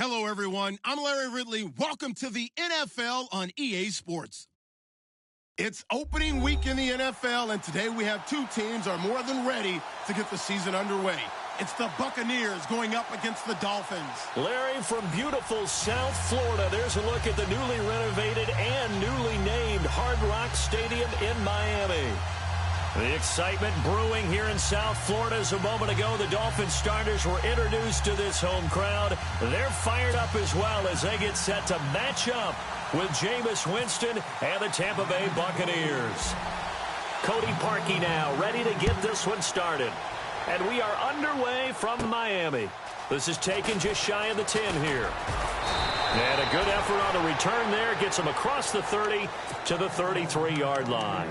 Hello, everyone. I'm Larry Ridley. Welcome to the NFL on EA Sports. It's opening week in the NFL, and today we have two teams are more than ready to get the season underway. It's the Buccaneers going up against the Dolphins. Larry, from beautiful South Florida, there's a look at the newly renovated and newly named Hard Rock Stadium in Miami. The excitement brewing here in South Florida as a moment ago. The Dolphins starters were introduced to this home crowd. They're fired up as well as they get set to match up with Jameis Winston and the Tampa Bay Buccaneers. Cody Parkey now ready to get this one started. And we are underway from Miami. This is taken just shy of the 10 here. And a good effort on the return there. Gets him across the 30 to the 33-yard line.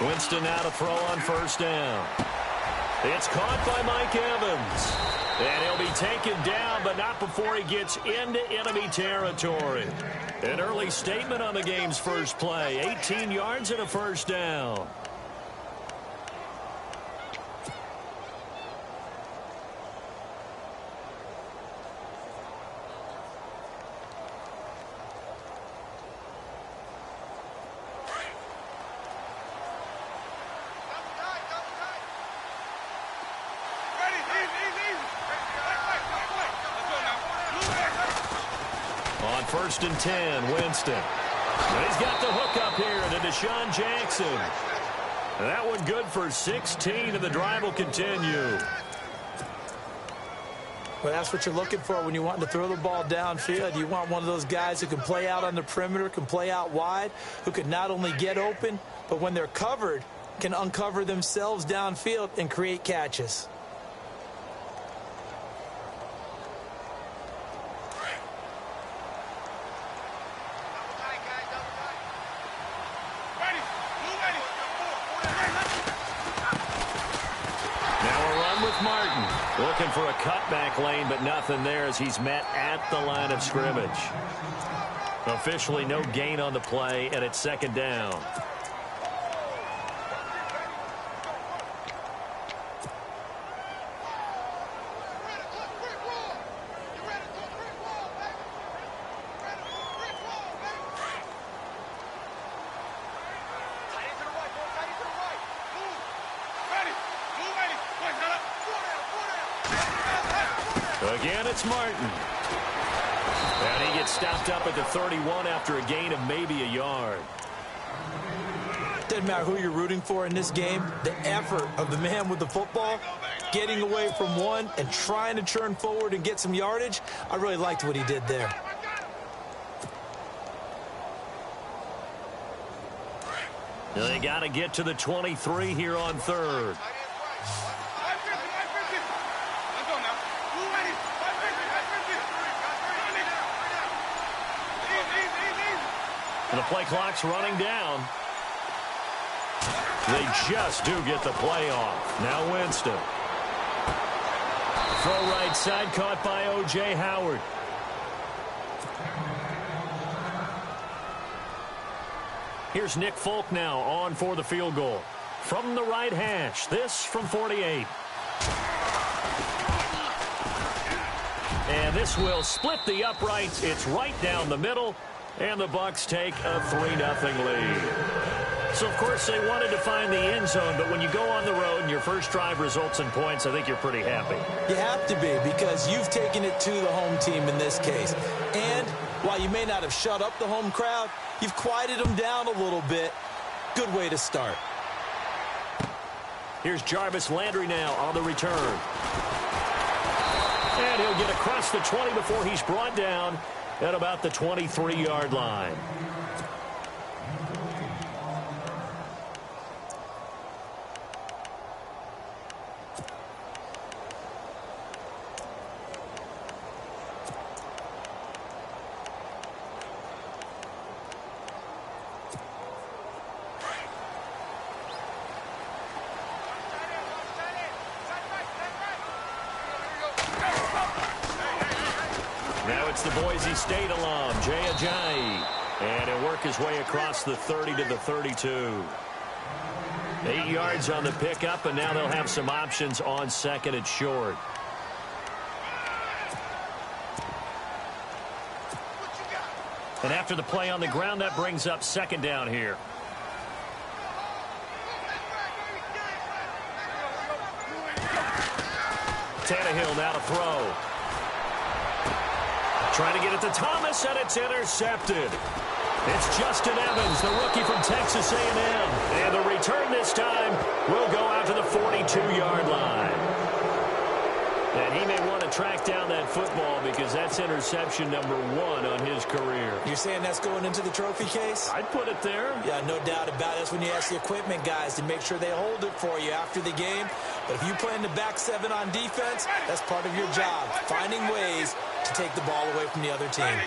Winston now to throw on first down. It's caught by Mike Evans. And he'll be taken down, but not before he gets into enemy territory. An early statement on the game's first play. 18 yards and a first down. On first and 10, Winston. And he's got the hook up here to Deshaun Jackson. That one good for 16, and the drive will continue. Well, that's what you're looking for when you want to throw the ball downfield. You want one of those guys who can play out on the perimeter, can play out wide, who can not only get open, but when they're covered, can uncover themselves downfield and create catches. Looking for a cutback lane, but nothing there as he's met at the line of scrimmage. Officially no gain on the play, and it's second down. Again, it's Martin. And he gets stopped up at the 31 after a gain of maybe a yard. Doesn't matter who you're rooting for in this game. The effort of the man with the football, getting away from one and trying to churn forward and get some yardage, I really liked what he did there. They got to get to the 23 here on third. And the play clock's running down. They just do get the play off. Now Winston. Throw right side, caught by O.J. Howard. Here's Nick Folk now on for the field goal. From the right hash, this from 48. And this will split the uprights. It's right down the middle. And the Bucs take a 3-0 lead. So, of course, they wanted to find the end zone, but when you go on the road and your first drive results in points, I think you're pretty happy. You have to be, because you've taken it to the home team in this case. And while you may not have shut up the home crowd, you've quieted them down a little bit. Good way to start. Here's Jarvis Landry now on the return. And he'll get across the 20 before he's brought down at about the 23-yard line. it's the Boise State alum, Jay Ajayi. And he'll work his way across the 30 to the 32. 8 yards on the pickup, and now they'll have some options on second and short. And after the play on the ground, that brings up second down here. Tannehill now to throw. Trying to get it to Thomas, and it's intercepted. It's Justin Evans, the rookie from Texas A&M. And the return this time will go out to the 42-yard line. And he may want to track down that football because that's interception number 1 on his career. You're saying that's going into the trophy case? I'd put it there. Yeah, no doubt about it. That's when you ask the equipment guys to make sure they hold it for you after the game. But if you play in the back 7 on defense, that's part of your job, finding ways to take the ball away from the other team.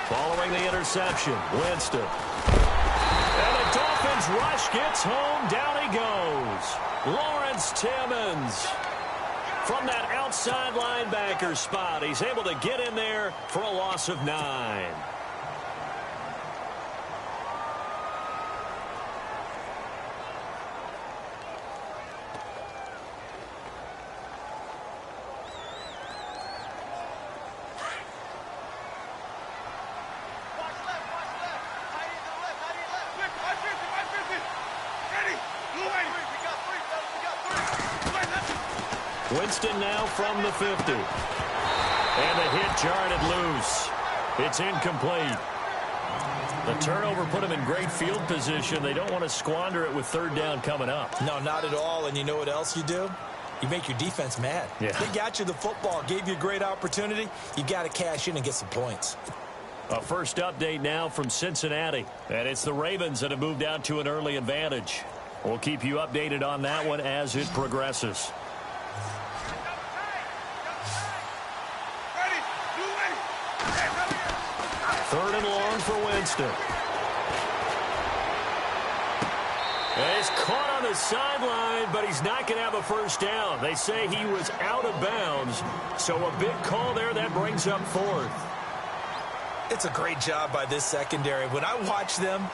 Following the interception, Winston. And the Dolphins rush gets home. Down he goes. Lawrence Timmons. From that outside linebacker spot, he's able to get in there for a loss of 9. Winston now from the 50. And the hit jarred it loose. It's incomplete. The turnover put him in great field position. They don't want to squander it with third down coming up. No, not at all. And you know what else you do? You make your defense mad. Yeah. They got you the football, gave you a great opportunity. You got to cash in and get some points. A first update now from Cincinnati. And it's the Ravens that have moved out to an early advantage. We'll keep you updated on that one as it progresses. Third and long for Winston. And he's caught on the sideline, but he's not going to have a first down. They say he was out of bounds, so a big call there that brings up 4th. It's a great job by this secondary. When I watch them,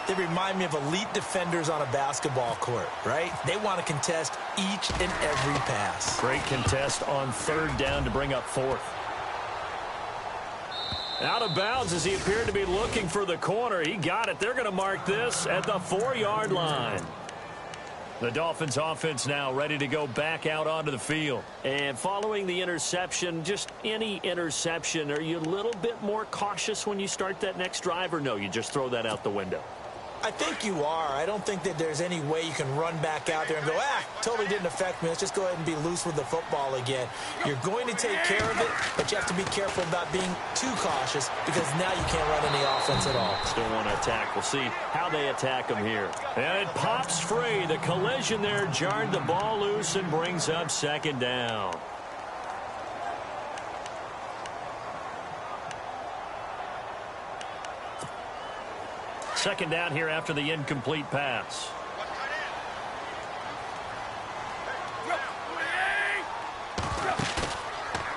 they remind me of elite defenders on a basketball court, right? They want to contest each and every pass. Great contest on third down to bring up 4th. Out of bounds as he appeared to be looking for the corner. He got it. They're going to mark this at the 4-yard line. The Dolphins offense now ready to go back out onto the field. And following the interception, just any interception, are you a little bit more cautious when you start that next drive, or no, you just throw that out the window? I think you are. I don't think that there's any way you can run back out there and go, totally didn't affect me. Let's just go ahead and be loose with the football again. You're going to take care of it, but you have to be careful about being too cautious because now you can't run any offense at all. Still want to attack. We'll see how they attack him here. And it pops free. The collision there jarred the ball loose and brings up second down. Second down here after the incomplete pass.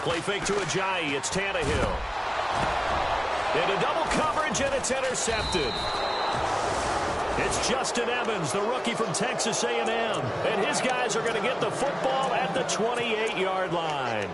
Play fake to Ajayi. It's Tannehill. Into double coverage, and it's intercepted. It's Justin Evans, the rookie from Texas A&M. And his guys are going to get the football at the 28-yard line.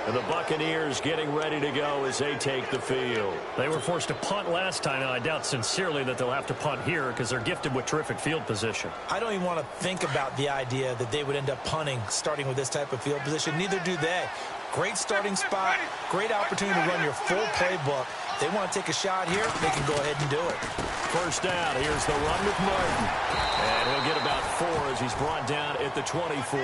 And the Buccaneers getting ready to go as they take the field. They were forced to punt last time, and I doubt sincerely that they'll have to punt here because they're gifted with terrific field position. I don't even want to think about the idea that they would end up punting starting with this type of field position. Neither do they. Great starting spot, great opportunity to run your full playbook. They want to take a shot here, they can go ahead and do it. First down, here's the run with Martin. And he'll get about 4 as he's brought down at the 24.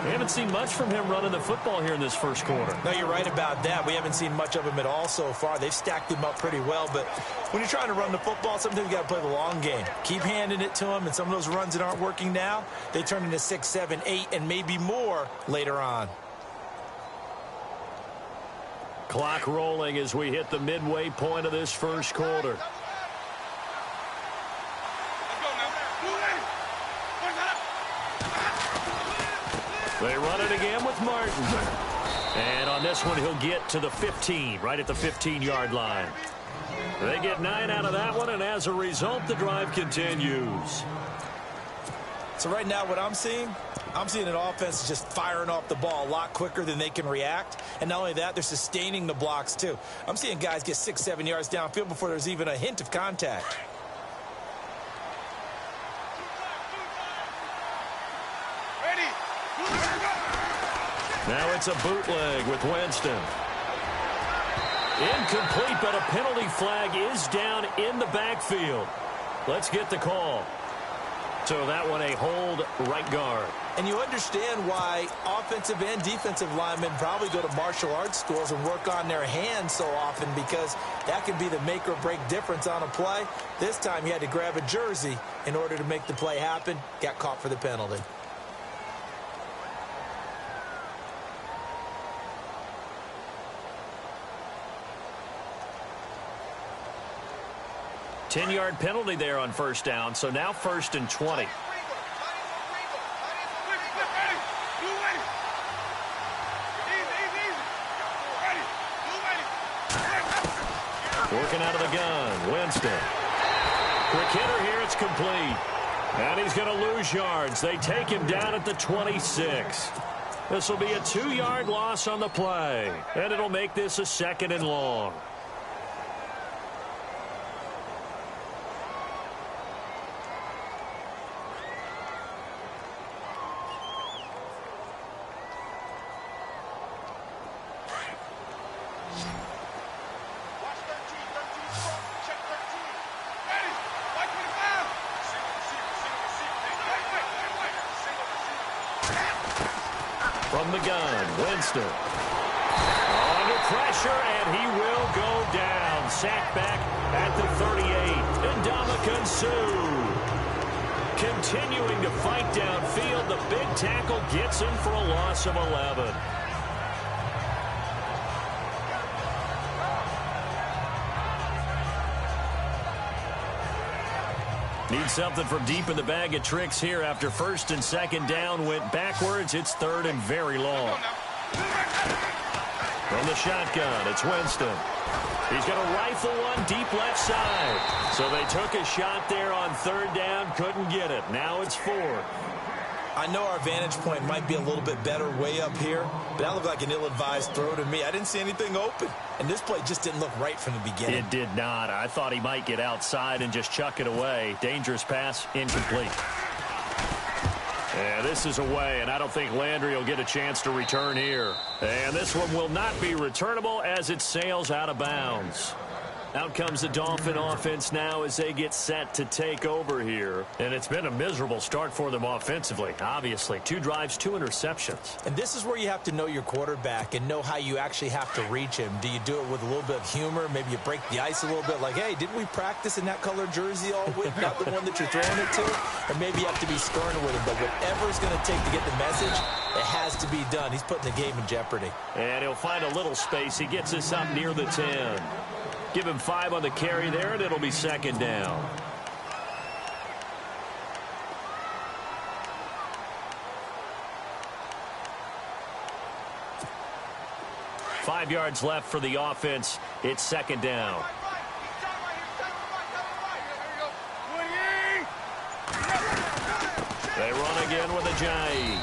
We haven't seen much from him running the football here in this first quarter. No, you're right about that. We haven't seen much of him at all so far. They've stacked him up pretty well, but when you're trying to run the football, sometimes you got to play the long game. Keep handing it to him, and some of those runs that aren't working now, they turn into 6, 7, 8, and maybe more later on. Clock rolling as we hit the midway point of this first quarter. They run it again with Martin. And on this one, he'll get to the 15, right at the 15-yard line. They get 9 out of that one, and as a result, the drive continues. So right now what I'm seeing an offense just firing off the ball a lot quicker than they can react. And not only that, they're sustaining the blocks too. I'm seeing guys get 6-7 yards downfield before there's even a hint of contact. Now it's a bootleg with Winston. Incomplete, but a penalty flag is down in the backfield. Let's get the call. So that one a hold right guard. And you understand why offensive and defensive linemen probably go to martial arts schools and work on their hands so often, because that can be the make or break difference on a play. This time he had to grab a jersey in order to make the play happen. Got caught for the penalty. Ten-yard penalty there on first down, so now 1st and 20. Working out of the gun, Winston. Quick hitter here, it's complete. And he's going to lose yards. They take him down at the 26. This will be a 2-yard loss on the play, and it'll make this a 2nd and long. From the gun, Winston. Under pressure, and he will go down. Sacked back at the 38. And Ndamukong Suh continuing to fight downfield. The big tackle gets him for a loss of 11. Need something from deep in the bag of tricks here after 1st and 2nd down went backwards. It's 3rd and very long. From the shotgun, it's Winston. He's going to rifle one deep left side. So they took a shot there on 3rd down, couldn't get it. Now it's 4th. I know our vantage point might be a little bit better way up here, but that looked like an ill-advised throw to me. I didn't see anything open, and this play just didn't look right from the beginning. It did not. I thought he might get outside and just chuck it away. Dangerous pass, incomplete. And this is away, and I don't think Landry will get a chance to return here. And this one will not be returnable as it sails out of bounds. Out comes the Dolphin offense now as they get set to take over here. And it's been a miserable start for them offensively, obviously. 2 drives, 2 interceptions. And this is where you have to know your quarterback and know how you actually have to reach him. Do you do it with a little bit of humor? Maybe you break the ice a little bit, like, hey, didn't we practice in that color jersey all week? Not the one that you're throwing it to? Or maybe you have to be stern with him. But whatever it's going to take to get the message, it has to be done. He's putting the game in jeopardy. And he'll find a little space. He gets us up near the 10. Give him 5 on the carry there, and it'll be 2nd down. Five yards left for the offense. It's 2nd down. They run again with Ajayi.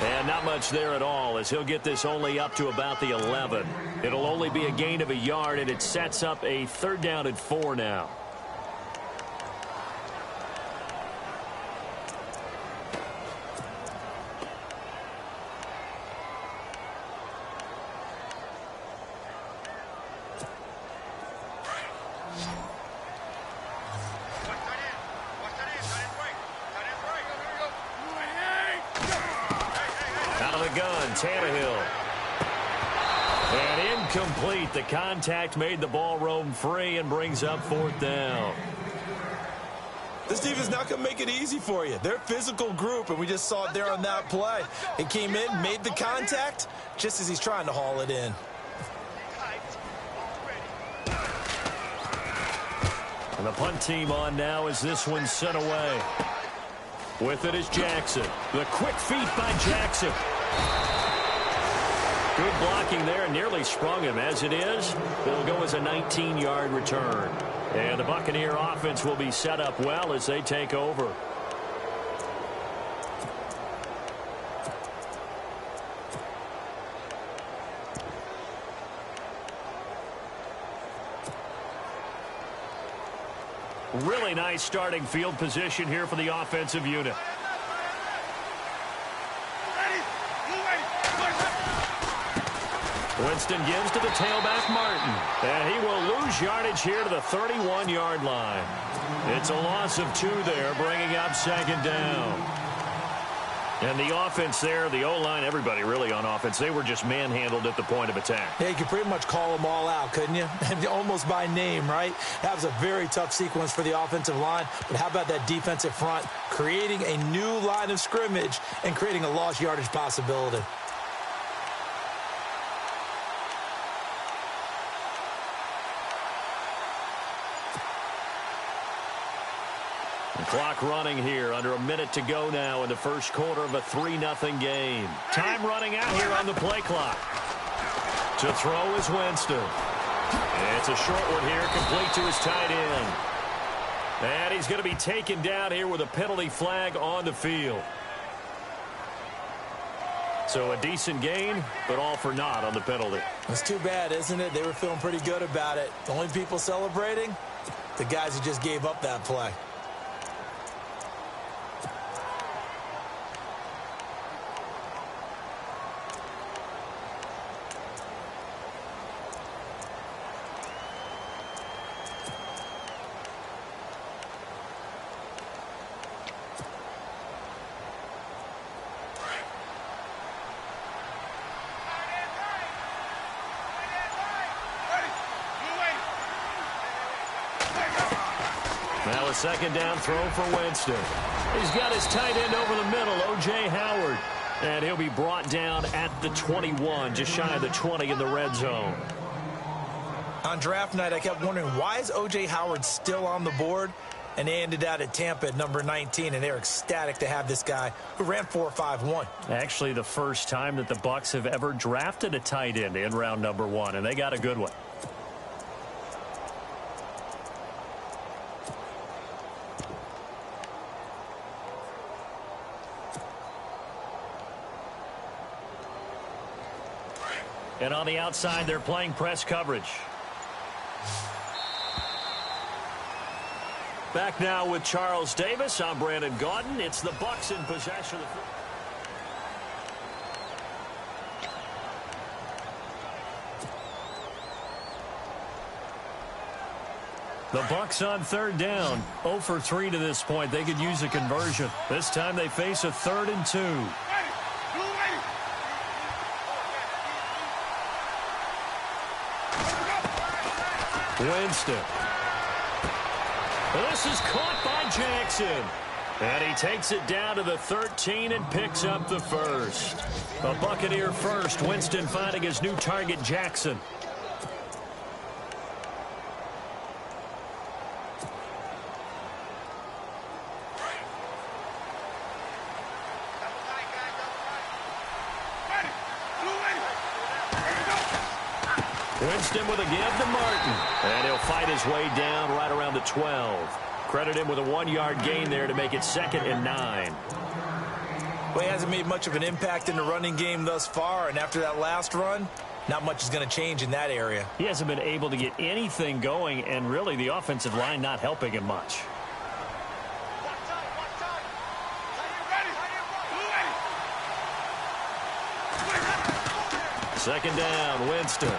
And not much there at all, as he'll get this only up to about the 11. It'll only be a gain of a yard, and it sets up a 3rd down and 4 now. Tannehill. And incomplete. The contact made the ball roam free and brings up 4th down. This defense is not going to make it easy for you. They're a physical group, and we just saw it there on that play. It came in, made the contact, just as he's trying to haul it in. And the punt team on now as this one's sent away. With it is Jackson. The quick feet by Jackson. Good blocking there, nearly sprung him. As it is, it'll go as a 19-yard return. And the Buccaneer offense will be set up well as they take over. Really nice starting field position here for the offensive unit. Winston gives to the tailback Martin. And he will lose yardage here to the 31-yard line. It's a loss of 2 there, bringing up second down. And the offense there, the O-line, everybody really on offense, they were just manhandled at the point of attack. Yeah, you could pretty much call them all out, couldn't you? Almost by name, right? That was a very tough sequence for the offensive line. But how about that defensive front creating a new line of scrimmage and creating a lost yardage possibility? Clock running here, under a minute to go now in the first quarter of a 3-0 game. Time running out here on the play clock. To throw is Winston. It's a short one here, complete to his tight end. And he's going to be taken down here with a penalty flag on the field. So a decent gain, but all for naught on the penalty. It's too bad, isn't it? They were feeling pretty good about it. The only people celebrating, the guys who just gave up that play. Now a second down throw for Winston. He's got his tight end over the middle, O.J. Howard. And he'll be brought down at the 21, just shy of the 20 in the red zone. On draft night, I kept wondering, why is O.J. Howard still on the board? And they ended out at Tampa at number 19, and they're ecstatic to have this guy who ran 4.51. Actually, the first time that the Bucs have ever drafted a tight end in round number 1, and they got a good one. And on the outside, they're playing press coverage. Back now with Charles Davis. I'm Brandon Gaudin. It's the Bucs in possession. The Bucs on third down. 0 for 3 to this point. They could use a conversion. This time they face a 3rd and 2. Winston. This is caught by Jackson. And he takes it down to the 13 and picks up the first. A Buccaneer first. Winston finding his new target, Jackson. Winston with a give to Martin. And he'll fight his way down right around the 12. Credit him with a 1-yard gain there to make it 2nd and 9. Well, he hasn't made much of an impact in the running game thus far, and after that last run, not much is going to change in that area. He hasn't been able to get anything going, and really the offensive line not helping him much. Second down, Winston.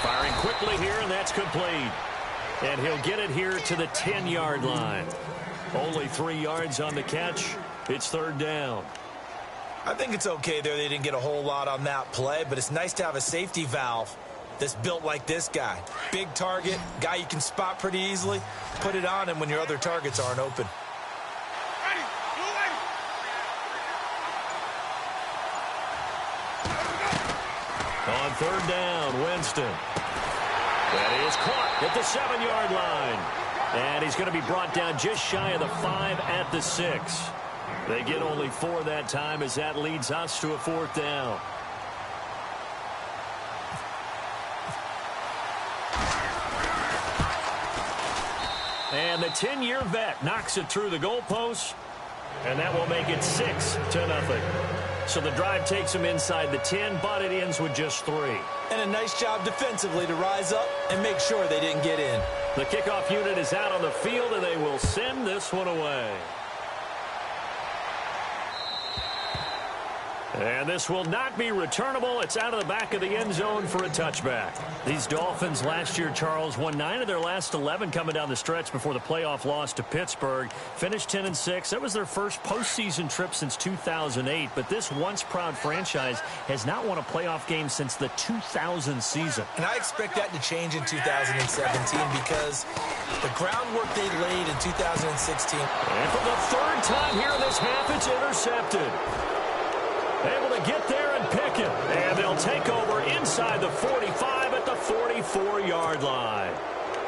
Firing quickly here, and that's complete. And he'll get it here to the 10-yard line. Only 3 yards on the catch. It's 3rd down. I think it's okay there. They didn't get a whole lot on that play, but it's nice to have a safety valve that's built like this guy. Big target, guy you can spot pretty easily. Put it on him when your other targets aren't open. On 3rd down, Winston. That is caught at the 7-yard line. And he's going to be brought down just shy of the 5 at the 6. They get only 4 that time as that leads us to a 4th down. And the 10-year vet knocks it through the goalpost, and that will make it 6-0. So the drive takes them inside the 10, but it ends with just 3. And a nice job defensively to rise up and make sure they didn't get in. The kickoff unit is out on the field, and they will send this one away. And this will not be returnable. It's out of the back of the end zone for a touchback. These Dolphins last year, Charles, won 9 of their last 11 coming down the stretch before the playoff loss to Pittsburgh. Finished 10-6. That was their first postseason trip since 2008. But this once-proud franchise has not won a playoff game since the 2000 season. And I expect that to change in 2017 because the groundwork they laid in 2016. And for the 3rd time here in this half, it's intercepted. Able to get there and pick it. And they'll take over inside the 45 at the 44-yard line.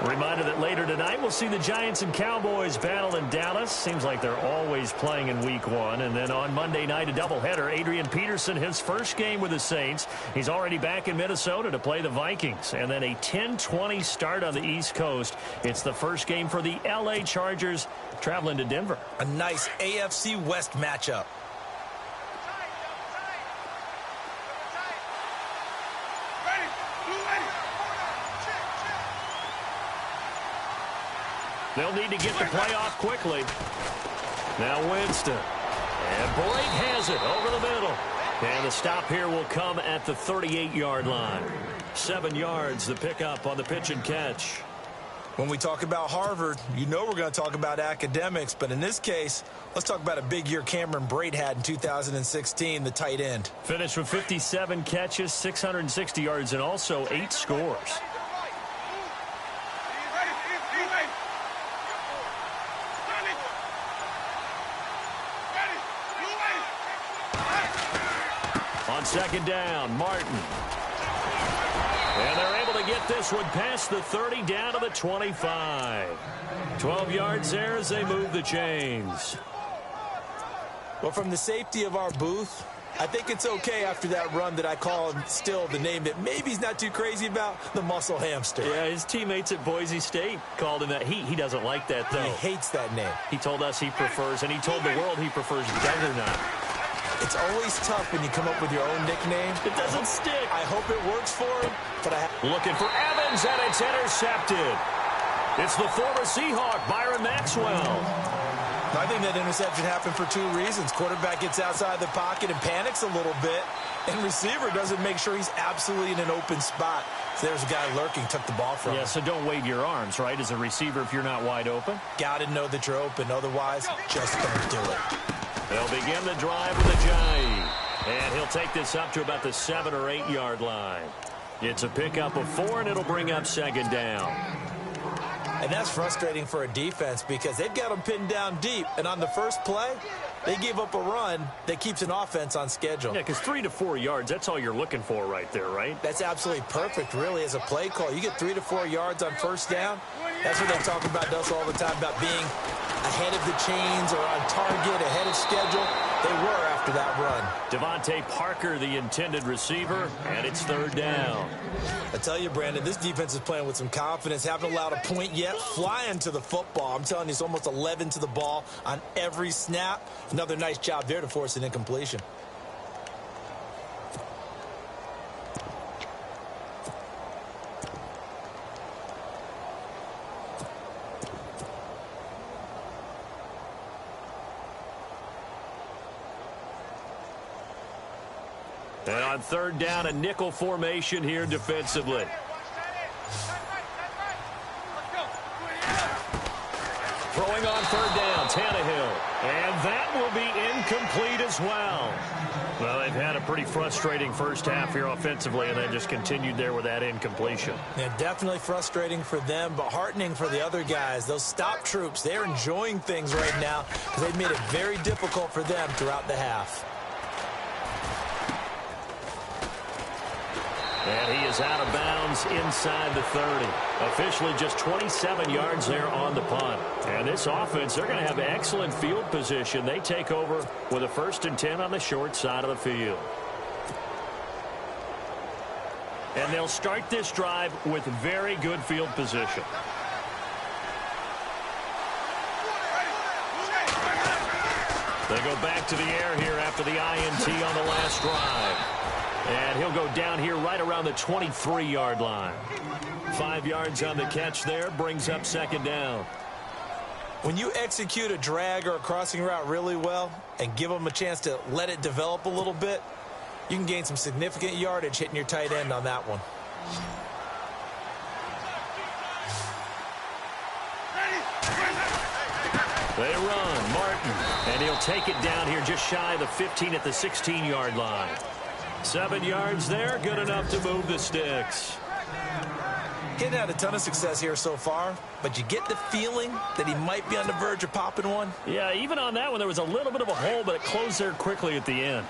Reminder that later tonight we'll see the Giants and Cowboys battle in Dallas. Seems like they're always playing in week 1. And then on Monday night, a doubleheader. Adrian Peterson, his first game with the Saints. He's already back in Minnesota to play the Vikings. And then a 10-20 start on the East Coast. It's the first game for the L.A. Chargers traveling to Denver. A nice AFC West matchup. They'll need to get the play off quickly. Now Winston. And Blake has it over the middle. And the stop here will come at the 38-yard line. 7 yards, the pickup on the pitch and catch. When we talk about Harvard, you know we're going to talk about academics. But in this case, let's talk about a big year Cameron Brate had in 2016, the tight end. Finished with 57 catches, 660 yards, and also 8 scores. On 2nd down, Martin. And they're able to get this one past the 30 down to the 25. 12 yards there as they move the chains. Well, from the safety of our booth, I think it's okay after that run that I call him still the name that maybe he's not too crazy about, the muscle hamster. Yeah, his teammates at Boise State called him that. He doesn't like that, though. He hates that name. He told us he prefers, and he told the world he prefers Juggernaut. It's always tough when you come up with your own nickname. It doesn't stick. I hope it works for him, but looking for Evans, and it's intercepted. It's the former Seahawk, Byron Maxwell. I think that interception happened for 2 reasons. Quarterback gets outside the pocket and panics a little bit, and receiver doesn't make sure he's absolutely in an open spot. So there's a guy lurking, took the ball from him. Yeah, so don't wave your arms, right, as a receiver if you're not wide open. Got to know that you're open. Otherwise, just don't do it. They'll begin the drive with a jive. And he'll take this up to about the 7 or 8 yard line. It's a pickup of 4, and it'll bring up 2nd down. And that's frustrating for a defense because they've got them pinned down deep. And on the first play, they gave up a run that keeps an offense on schedule. Yeah, because 3 to 4 yards, that's all you're looking for right there, right? That's absolutely perfect, really, as a play call. You get 3 to 4 yards on first down. That's what they talk about us all the time, about being ahead of the chains or on target, ahead of schedule. They were after that run. Devontae Parker, the intended receiver, and it's 3rd down. I tell you, Brandon, this defense is playing with some confidence. Haven't allowed a point yet. Flying to the football. I'm telling you, it's almost 11 to the ball on every snap. Another nice job there to force an incompletion. And on 3rd down, a nickel formation here defensively. Throwing on 3rd down, Tannehill. And that will be incomplete as well. Well, they've had a pretty frustrating first half here offensively, and then just continued there with that incompletion. Yeah, definitely frustrating for them, but heartening for the other guys. Those stop troops, they're enjoying things right now because they've made it very difficult for them throughout the half. And he is out of bounds inside the 30. Officially just 27 yards there on the punt. And this offense, they're going to have excellent field position. They take over with a 1st and 10 on the short side of the field. And they'll start this drive with very good field position. They go back to the air here after the INT on the last drive. And he'll go down here right around the 23-yard line. 5 yards on the catch there, brings up 2nd down. When you execute a drag or a crossing route really well and give them a chance to let it develop a little bit, you can gain some significant yardage hitting your tight end on that one. They run, Martin, and he'll take it down here just shy of the 15 at the 16-yard line. 7 yards there, good enough to move the sticks. Getting had a ton of success here so far, but you get the feeling that he might be on the verge of popping one. Yeah, even on that one, there was a little bit of a hole, but it closed there quickly at the end.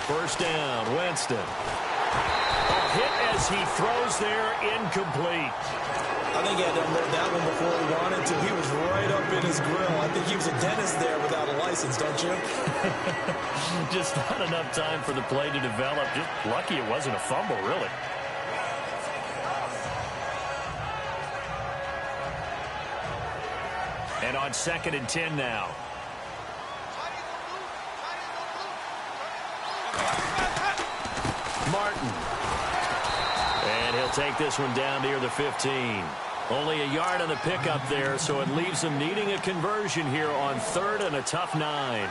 First down, Winston. Hit as he throws there, incomplete. I think he had to unload that one before he wanted to. He was right up in his grill. I think he was a dentist there without a license, don't you? Just not enough time for the play to develop. Just lucky it wasn't a fumble, really. And on 2nd and 10 now. Martin. And he'll take this one down near the 15. Only a yard on the pickup there, so it leaves them needing a conversion here on 3rd and a tough 9.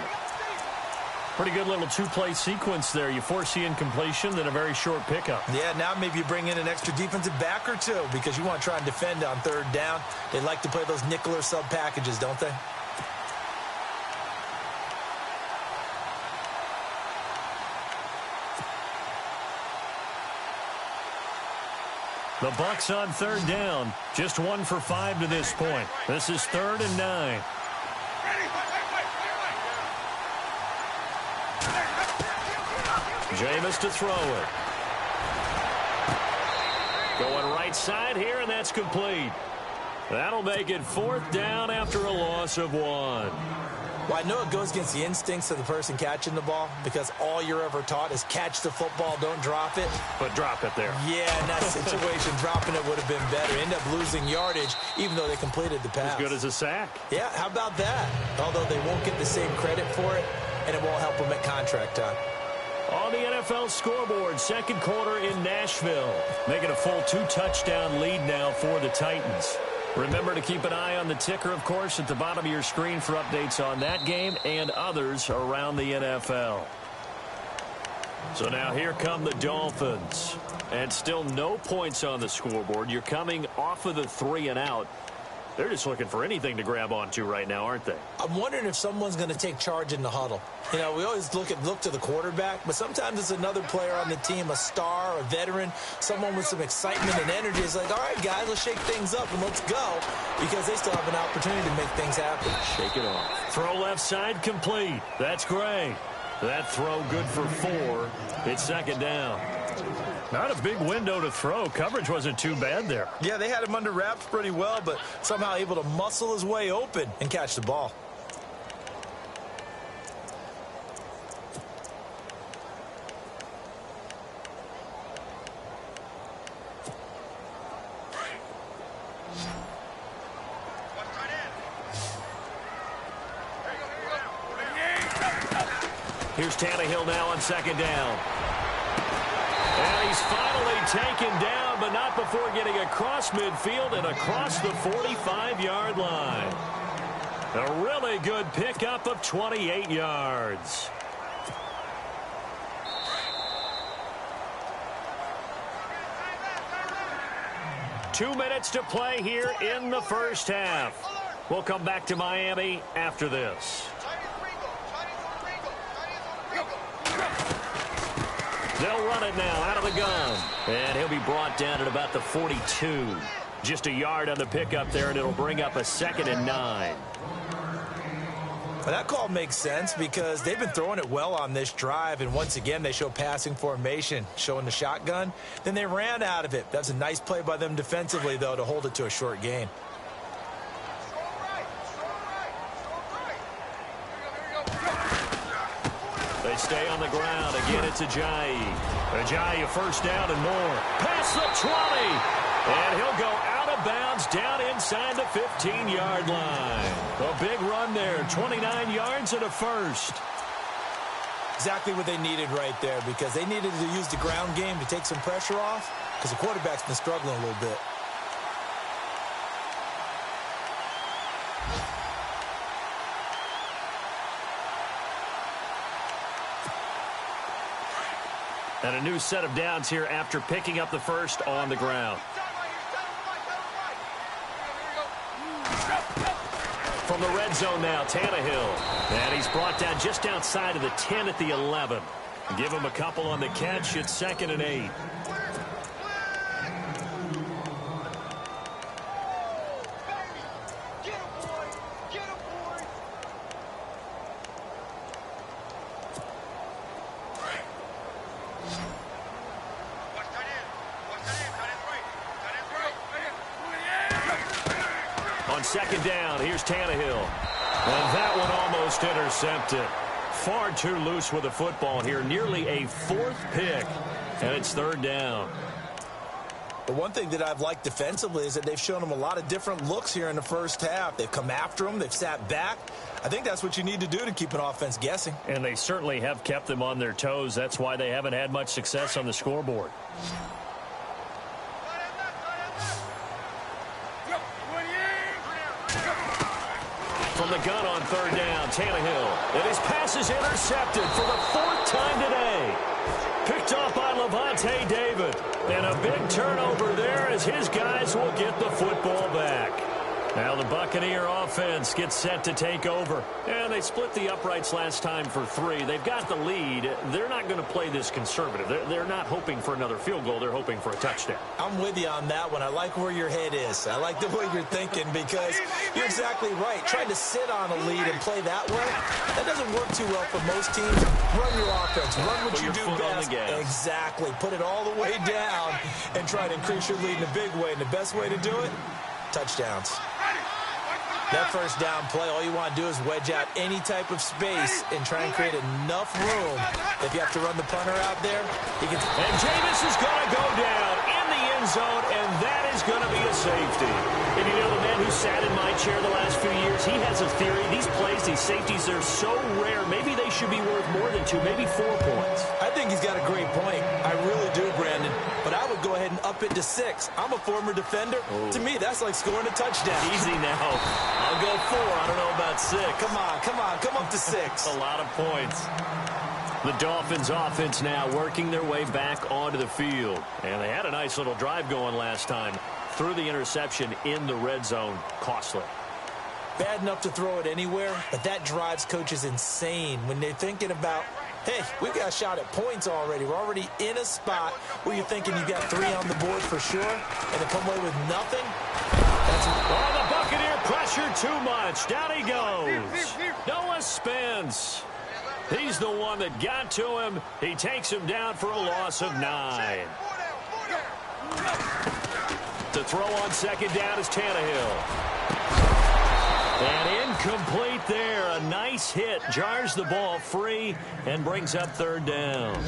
Pretty good little 2-play sequence there. You force the incompletion, then a very short pickup. Yeah, now maybe you bring in an extra defensive back or two because you want to try and defend on 3rd down. They like to play those nickel or sub packages, don't they? The Bucs on 3rd down. Just 1 for 5 to this point. This is 3rd and 9. Jameis to throw it. Going right side here, and that's complete. That'll make it 4th down after a loss of 1. Well, I know it goes against the instincts of the person catching the ball because all you're ever taught is catch the football, don't drop it. But drop it there. Yeah, in that situation, dropping it would have been better. End up losing yardage, even though they completed the pass. As good as a sack. Yeah, how about that? Although they won't get the same credit for it, and it won't help them at contract time. On the NFL scoreboard, 2nd quarter in Nashville. Making a full 2-touchdown lead now for the Titans. Remember to keep an eye on the ticker, of course, at the bottom of your screen for updates on that game and others around the NFL. So now here come the Dolphins. And still no points on the scoreboard. You're coming off of the 3 and out. They're just looking for anything to grab onto right now, aren't they? I'm wondering if someone's going to take charge in the huddle. You know, we always look to the quarterback, but sometimes it's another player on the team, a star, a veteran, someone with some excitement and energy. It's like, all right, guys, let's shake things up and let's go, because they still have an opportunity to make things happen. Shake it off. Throw left side complete. That's great. That throw good for 4. It's 2nd down. Not a big window to throw. Coverage wasn't too bad there. Yeah, they had him under wraps pretty well, but somehow able to muscle his way open and catch the ball. Here's Tannehill now on 2nd down. And he's finally taken down, but not before getting across midfield and across the 45-yard line. A really good pickup of 28 yards. Two minutes to play here in the first half. We'll come back to Miami after this. They'll run it now out of the gun. And he'll be brought down at about the 42. Just a yard on the pickup there, and it'll bring up a 2nd and 9. Well, that call makes sense because they've been throwing it well on this drive, and once again they show passing formation, showing the shotgun. Then they ran out of it. That's a nice play by them defensively, though, to hold it to a short gain. They stay on the ground. Again, it's Ajayi. Ajayi, first down and more. Past the 20. And he'll go out of bounds down inside the 15-yard line. A big run there. 29 yards and a first. Exactly what they needed right there because they needed to use the ground game to take some pressure off because the quarterback's been struggling a little bit. And a new set of downs here after picking up the first on the ground. From the red zone now, Tannehill. And he's brought down just outside of the 10 at the 11. Give him a couple on the catch. It's 2nd and 8. On 2nd down, here's Tannehill. And that one almost intercepted. Far too loose with the football here. Nearly a 4th pick. And it's 3rd down. The one thing that I've liked defensively is that they've shown them a lot of different looks here in the first half. They've come after them. They've sat back. I think that's what you need to do to keep an offense guessing. And they certainly have kept them on their toes. That's why they haven't had much success on the scoreboard. From the gun on 3rd down, Tannehill. And his pass is intercepted for the 4th time today. Picked off by Levante David. And a big turnover there as his guys will get the football back. Now the Buccaneer offense gets set to take over. And they split the uprights last time for 3. They've got the lead. They're not going to play this conservative. They're not hoping for another field goal. They're hoping for a touchdown. I'm with you on that one. I like where your head is. I like the way you're thinking because you're exactly right. Trying to sit on a lead and play that way, that doesn't work too well for most teams. Run your offense. Run what you do best. Exactly. Put it all the way down and try to increase your lead in a big way. And the best way to do it, touchdowns. That first down play, all you want to do is wedge out any type of space and try and create enough room. If you have to run the punter out there, he can. And Jameis is going to go down in the end zone, and that is going to be a safety. And you know, the man who sat in my chair the last few years, he has a theory. These plays, these safeties, they're so rare. Maybe they should be worth more than 2, maybe 4 points. I think he's got a great point. I really do, Brandon. But I would go ahead and up it to 6. I'm a former defender. Oh. To me, that's like scoring a touchdown. Easy now. I'll go 4. I don't know about 6. Come on. Come up to 6. A lot of points. The Dolphins offense now working their way back onto the field. And they had a nice little drive going last time. Threw the interception in the red zone. Costly. Bad enough to throw it anywhere, but that drives coaches insane when they're thinking about, hey, we've got a shot at points already. We're already in a spot where you're thinking you got 3 on the board for sure, and to come away with nothing. The Buccaneer pressure too much. Down he goes. Noah Spence. He's the one that got to him. He takes him down for a loss of 9. To throw on 2nd down is Tannehill. And incomplete there. A nice hit. Jars the ball free and brings up 3rd down.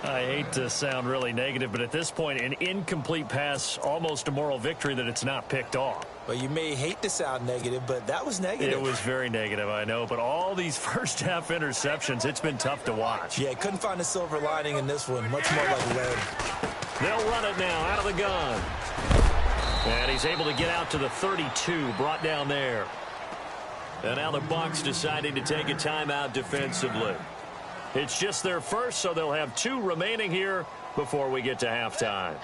I hate to sound really negative, but at this point, an incomplete pass, almost a moral victory that it's not picked off. Well, you may hate to sound negative, but that was negative. It was very negative, I know. But all these first-half interceptions, it's been tough to watch. Yeah, couldn't find a silver lining in this one. Much more like lead. They'll run it now out of the gun. And he's able to get out to the 32, brought down there. And now the Bucs deciding to take a timeout defensively. It's just their first, so they'll have 2 remaining here before we get to halftime.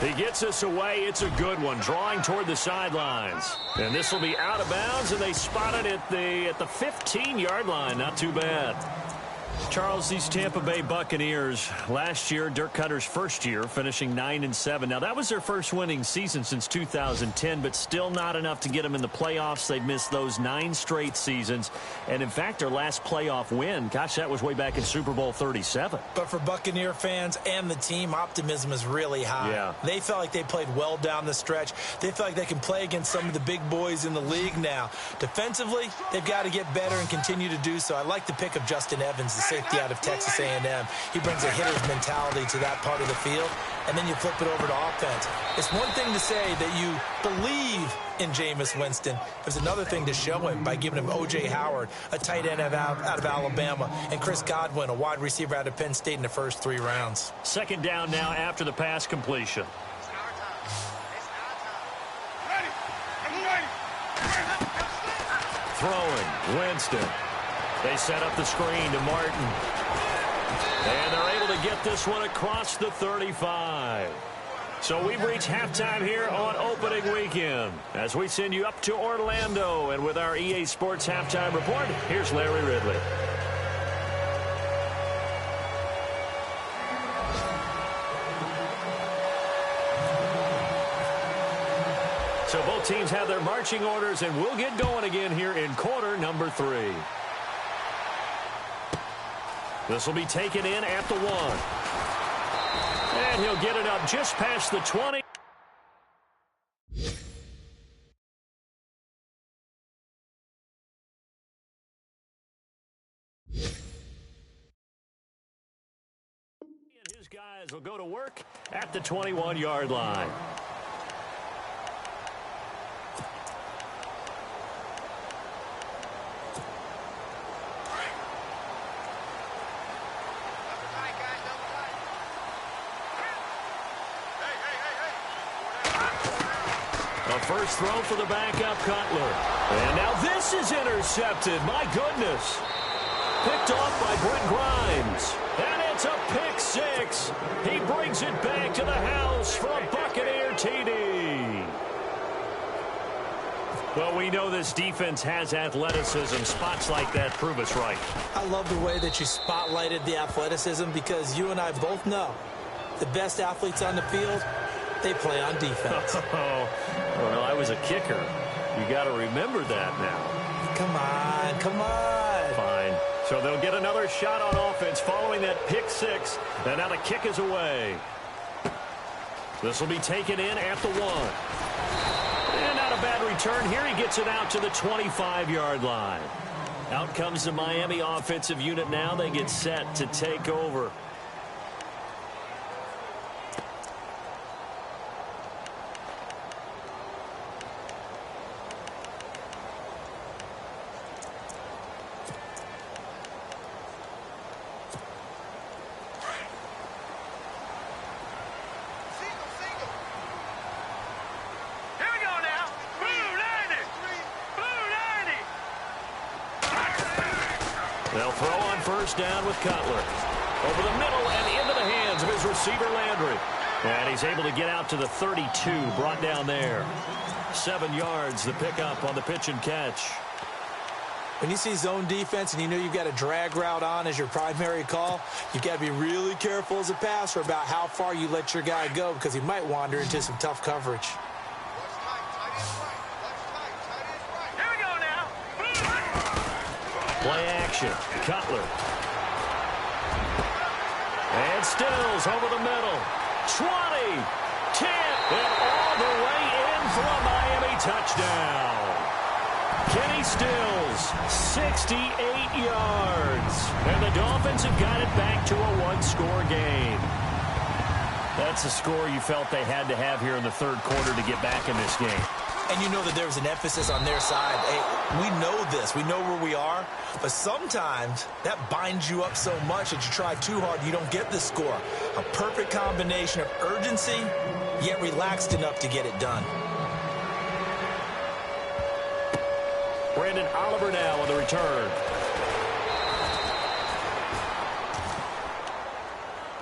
He gets us away. It's a good one, drawing toward the sidelines. And this will be out of bounds, and they spot it at the 15-yard line. Not too bad. Charles, these Tampa Bay Buccaneers, last year, Dirk Cutter's first year, finishing 9-7. Now, that was their first winning season since 2010, but still not enough to get them in the playoffs. They've missed those 9 straight seasons. And, in fact, their last playoff win, gosh, that was way back in Super Bowl 37. But for Buccaneer fans and the team, optimism is really high. Yeah. They felt like they played well down the stretch. They feel like they can play against some of the big boys in the league now. Defensively, they've got to get better and continue to do so. I like the pick of Justin Evans, the safety out of Texas A&M. He brings a hitter's mentality to that part of the field, and then you flip it over to offense. It's one thing to say that you believe in Jameis Winston. There's another thing to show him by giving him O.J. Howard, a tight end out of Alabama, and Chris Godwin, a wide receiver out of Penn State in the first 3 rounds. Second down now after the pass completion. Throwing, Winston. They set up the screen to Martin. And they're able to get this one across the 35. So we've reached halftime here on opening weekend as we send you up to Orlando. And with our EA Sports Halftime Report, here's Larry Ridley. So both teams have their marching orders, and we'll get going again here in quarter number 3. This will be taken in at the 1. And he'll get it up just past the 20. And his guys will go to work at the 21-yard line. First throw for the backup Cutler. And now this is intercepted. My goodness. Picked off by Brent Grimes. And it's a pick 6. He brings it back to the house for a Buccaneer TD. Well, we know this defense has athleticism. Spots like that prove us right. I love the way that you spotlighted the athleticism because you and I both know the best athletes on the field, they play on defense. Well, I was a kicker. You got to remember that now. Come on. Fine. So they'll get another shot on offense following that pick 6. And now the kick is away. This will be taken in at the 1. And not a bad return here. He gets it out to the 25-yard line. Out comes the Miami offensive unit now. They get set to take over. They'll throw on first down with Cutler. Over the middle and into the hands of his receiver, Landry. And he's able to get out to the 32, brought down there. 7 yards, the pickup on the pitch and catch. When you see zone defense and you know you've got a drag route on as your primary call, you've got to be really careful as a passer about how far you let your guy go because he might wander into some tough coverage. Play action. Cutler. And Stills over the middle. 20, 10, and all the way in for a Miami touchdown. Kenny Stills, 68 yards. And the Dolphins have got it back to a one-score game. That's a score you felt they had to have here in the third quarter to get back in this game. And you know that there was an emphasis on their side. Hey, we know this. We know where we are. But sometimes that binds you up so much that you try too hard, you don't get the score. A perfect combination of urgency, yet relaxed enough to get it done. Brandon Oliver now on the return.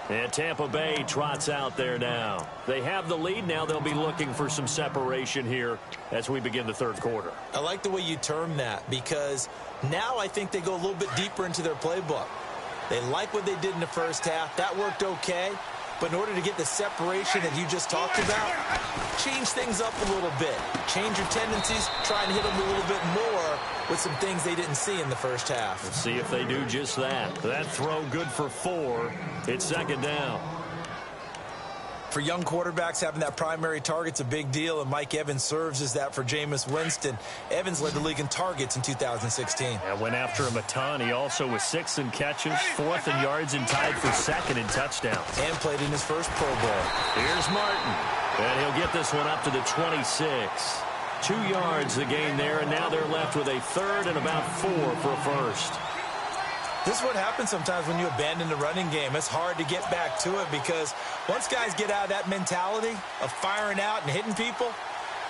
And Tampa Bay trots out there now. They have the lead. Now they'll be looking for some separation here as we begin the third quarter. I like the way you term that because now I think they go a little bit deeper into their playbook. They like what they did in the first half. That worked okay. But in order to get the separation that you just talked about, change things up a little bit. Change your tendencies. Try and hit them a little bit more with some things they didn't see in the first half. Let's see if they do just that. That throw good for 4. It's second down. For young quarterbacks, having that primary target's a big deal, and Mike Evans serves as that for Jameis Winston. Evans led the league in targets in 2016. And went after him a ton. He also was 6th in catches, 4th in yards, and tied for 2nd in touchdowns. And played in his first Pro Bowl. Here's Martin. And he'll get this one up to the 26. 2 yards the gain there, and now they're left with a 3rd and about 4 for a first. This is what happens sometimes when you abandon the running game. It's hard to get back to it because once guys get out of that mentality of firing out and hitting people,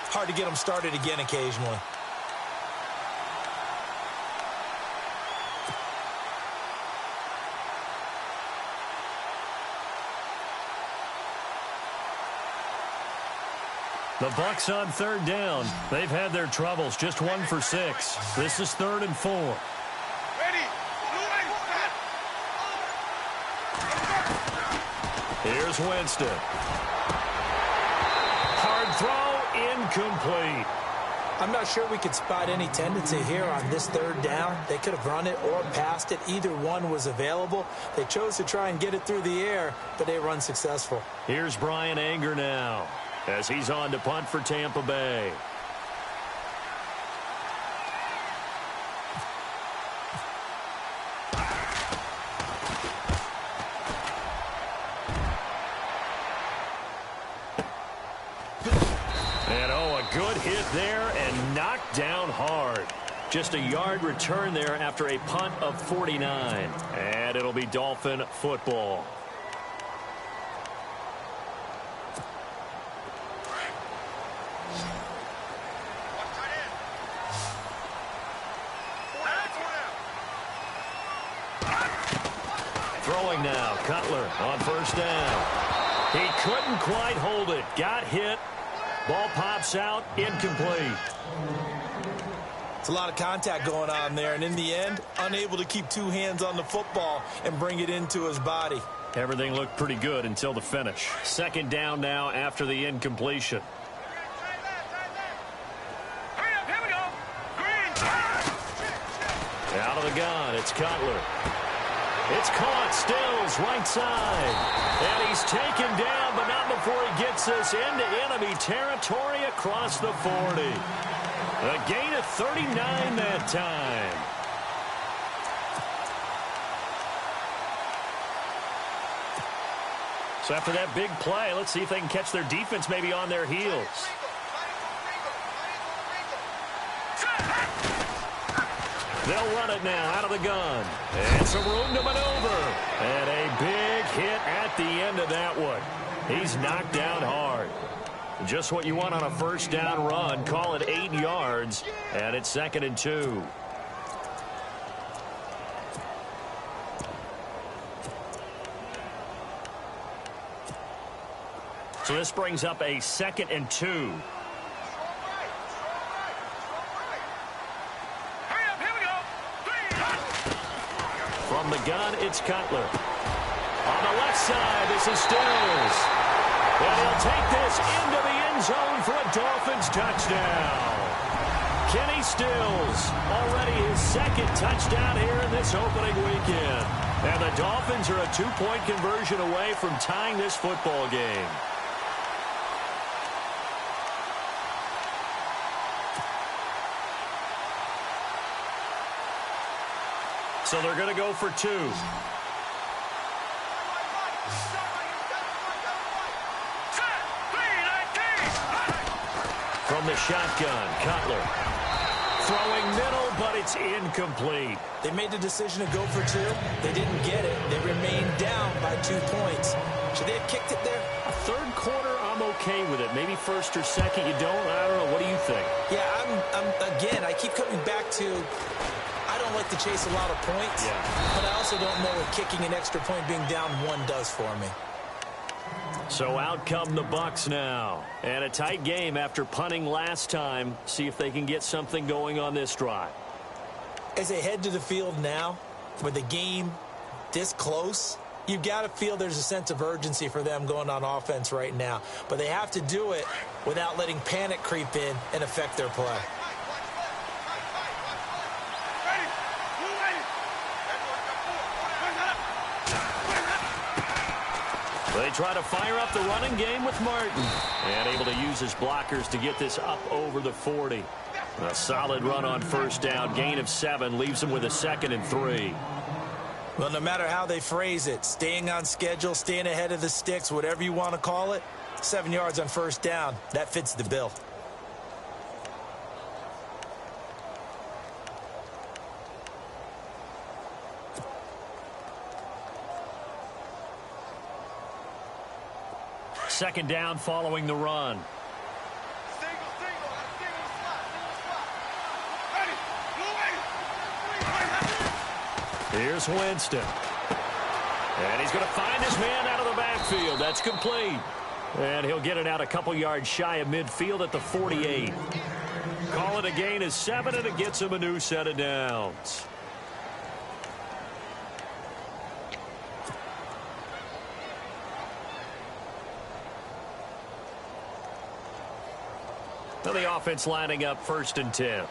it's hard to get them started again occasionally. The Bucs on 3rd down. They've had their troubles. Just 1 for 6. This is 3rd and 4. Here's Winston. Hard throw, incomplete. I'm not sure we could spot any tendency here on this 3rd down. They could have run it or passed it. Either one was available. They chose to try and get it through the air, but they were unsuccessful. Here's Brian Anger now as he's on to punt for Tampa Bay. Good hit there and knocked down hard. Just a yard return there after a punt of 49. And it'll be Dolphin football. Throwing now, Cutler on 1st down. He couldn't quite hold it. Got hit. Ball pops out, incomplete. It's a lot of contact going on there, and in the end, unable to keep 2 hands on the football and bring it into his body. Everything looked pretty good until the finish. 2nd down now after the incompletion. Out of the gun, it's Cutler. It's caught, Stills, right side. And he's taken down, but not before he gets us into enemy territory across the 40. A gain of 39 that time. So after that big play, let's see if they can catch their defense maybe on their heels. They'll run it now out of the gun. And some room to maneuver. And a big hit at the end of that one. He's knocked down hard. Just what you want on a 1st down run. Call it 8 yards. And it's 2nd and 2. So this brings up a 2nd and 2. From the gun, it's Cutler. On the left side, this is Stills. And he'll take this into the end zone for a Dolphins touchdown. Kenny Stills, already his 2nd touchdown here in this opening weekend. And the Dolphins are a 2-point conversion away from tying this football game. So they're going to go for 2. From the shotgun, Cutler. Throwing middle, but it's incomplete. They made the decision to go for 2. They didn't get it. They remained down by 2 points. Should they have kicked it there? A 3rd quarter, I'm okay with it. Maybe 1st or 2nd, you don't? I don't know. What do you think? Yeah, again, I keep coming back to I don't like to chase a lot of points, but I also don't know what kicking an extra point being down 1 does for me. So out come the Bucs now. And a tight game after punting last time. See if they can get something going on this drive. As they head to the field now, with the game this close, you've got to feel there's a sense of urgency for them going on offense right now. But they have to do it without letting panic creep in and affect their play. They try to fire up the running game with Martin. And able to use his blockers to get this up over the 40. A solid run on first down. Gain of 7 leaves them with a 2nd and 3. Well, no matter how they phrase it, staying on schedule, staying ahead of the sticks, whatever you want to call it, 7 yards on first down, that fits the bill. Second down following the run. Here's Winston. And he's going to find his man out of the backfield. That's complete. And he'll get it out a couple yards shy of midfield at the 48. Call it a gain of 7, and it gets him a new set of downs. Now the offense lining up 1st and 10.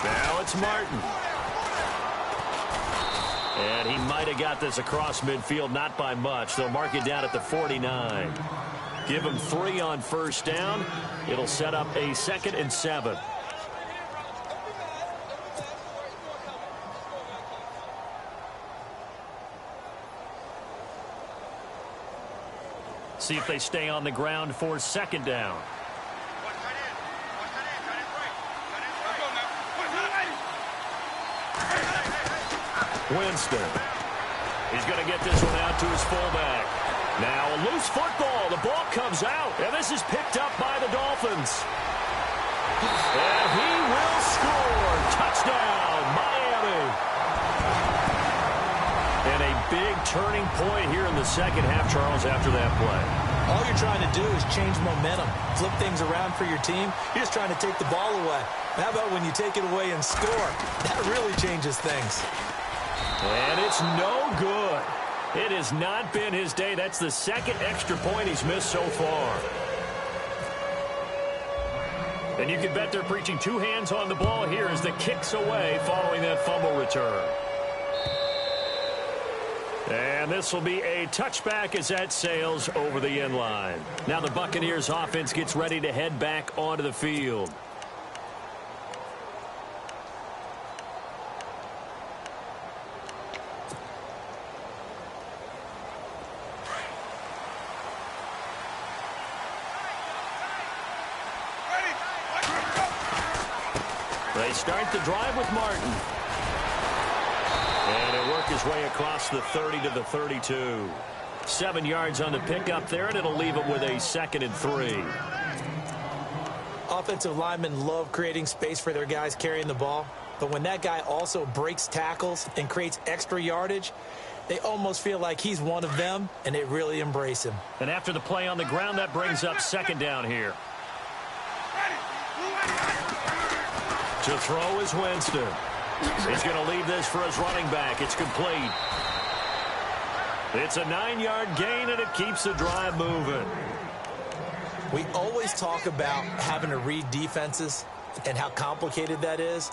Now it's Martin. And he might have got this across midfield, not by much. They'll mark it down at the 49. Give him 3 on first down. It'll set up a 2nd and 7. See if they stay on the ground for 2nd down. Winston. He's going to get this one out to his fullback. Now a loose football. The ball comes out, and this is picked up by the Dolphins. And he will score. Touchdown, Miami. And a big turning point here in the second half, Charles, after that play. All you're trying to do is change momentum, flip things around for your team. You're just trying to take the ball away. How about when you take it away and score? That really changes things. And it's no good. It has not been his day. That's the 2nd extra point he's missed so far. And you can bet they're preaching 2 hands on the ball here as the kick's away following that fumble return. And this will be a touchback as that sails over the end line. Now the Buccaneers offense gets ready to head back onto the field. They start the drive with Martin. And he'll work his way across the 30 to the 32. 7 yards on the pickup there, and it'll leave him with a 2nd and 3. Offensive linemen love creating space for their guys carrying the ball. But when that guy also breaks tackles and creates extra yardage, they almost feel like he's one of them, and they really embrace him. And after the play on the ground, that brings up 2nd down here. To throw is Winston. He's going to leave this for his running back. It's complete. It's a 9-yard gain, and it keeps the drive moving. We always talk about having to read defenses and how complicated that is.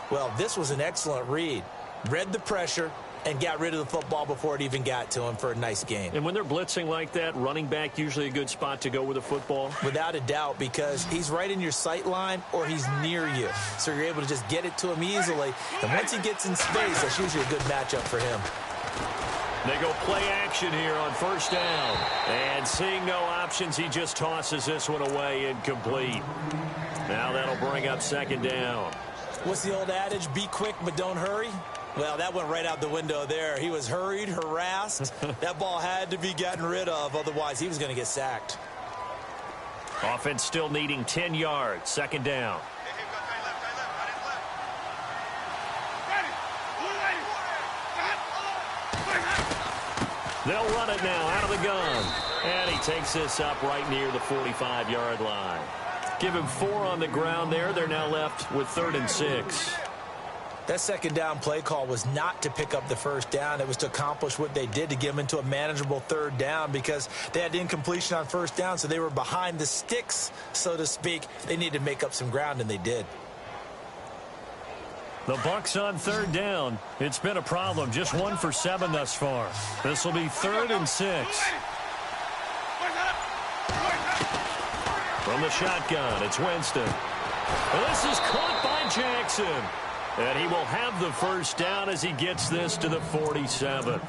Well, this was an excellent read. Read the pressure and got rid of the football before it even got to him for a nice gain. And when they're blitzing like that, running back usually a good spot to go with the football? Without a doubt, because he's right in your sight line or he's near you. So you're able to just get it to him easily. And once he gets in space, that's usually a good matchup for him. They go play action here on first down. And seeing no options, he just tosses this one away incomplete. Now that'll bring up 2nd down. What's the old adage? Be quick, but don't hurry. Well, that went right out the window there. He was hurried, harassed. That ball had to be gotten rid of. Otherwise, he was going to get sacked. Offense still needing 10 yards. 2nd down. They'll run it now out of the gun. And he takes this up right near the 45-yard line. Give him 4 on the ground there. They're now left with 3rd and 6. That second down play call was not to pick up the first down. It was to accomplish what they did, to get them into a manageable 3rd down, because they had incompletion on first down, so they were behind the sticks, so to speak. They needed to make up some ground, and they did. The Bucs on 3rd down. It's been a problem. Just 1 for 7 thus far. This will be 3rd and 6. From the shotgun, it's Winston. This is caught by Jackson. And he will have the first down as he gets this to the 47.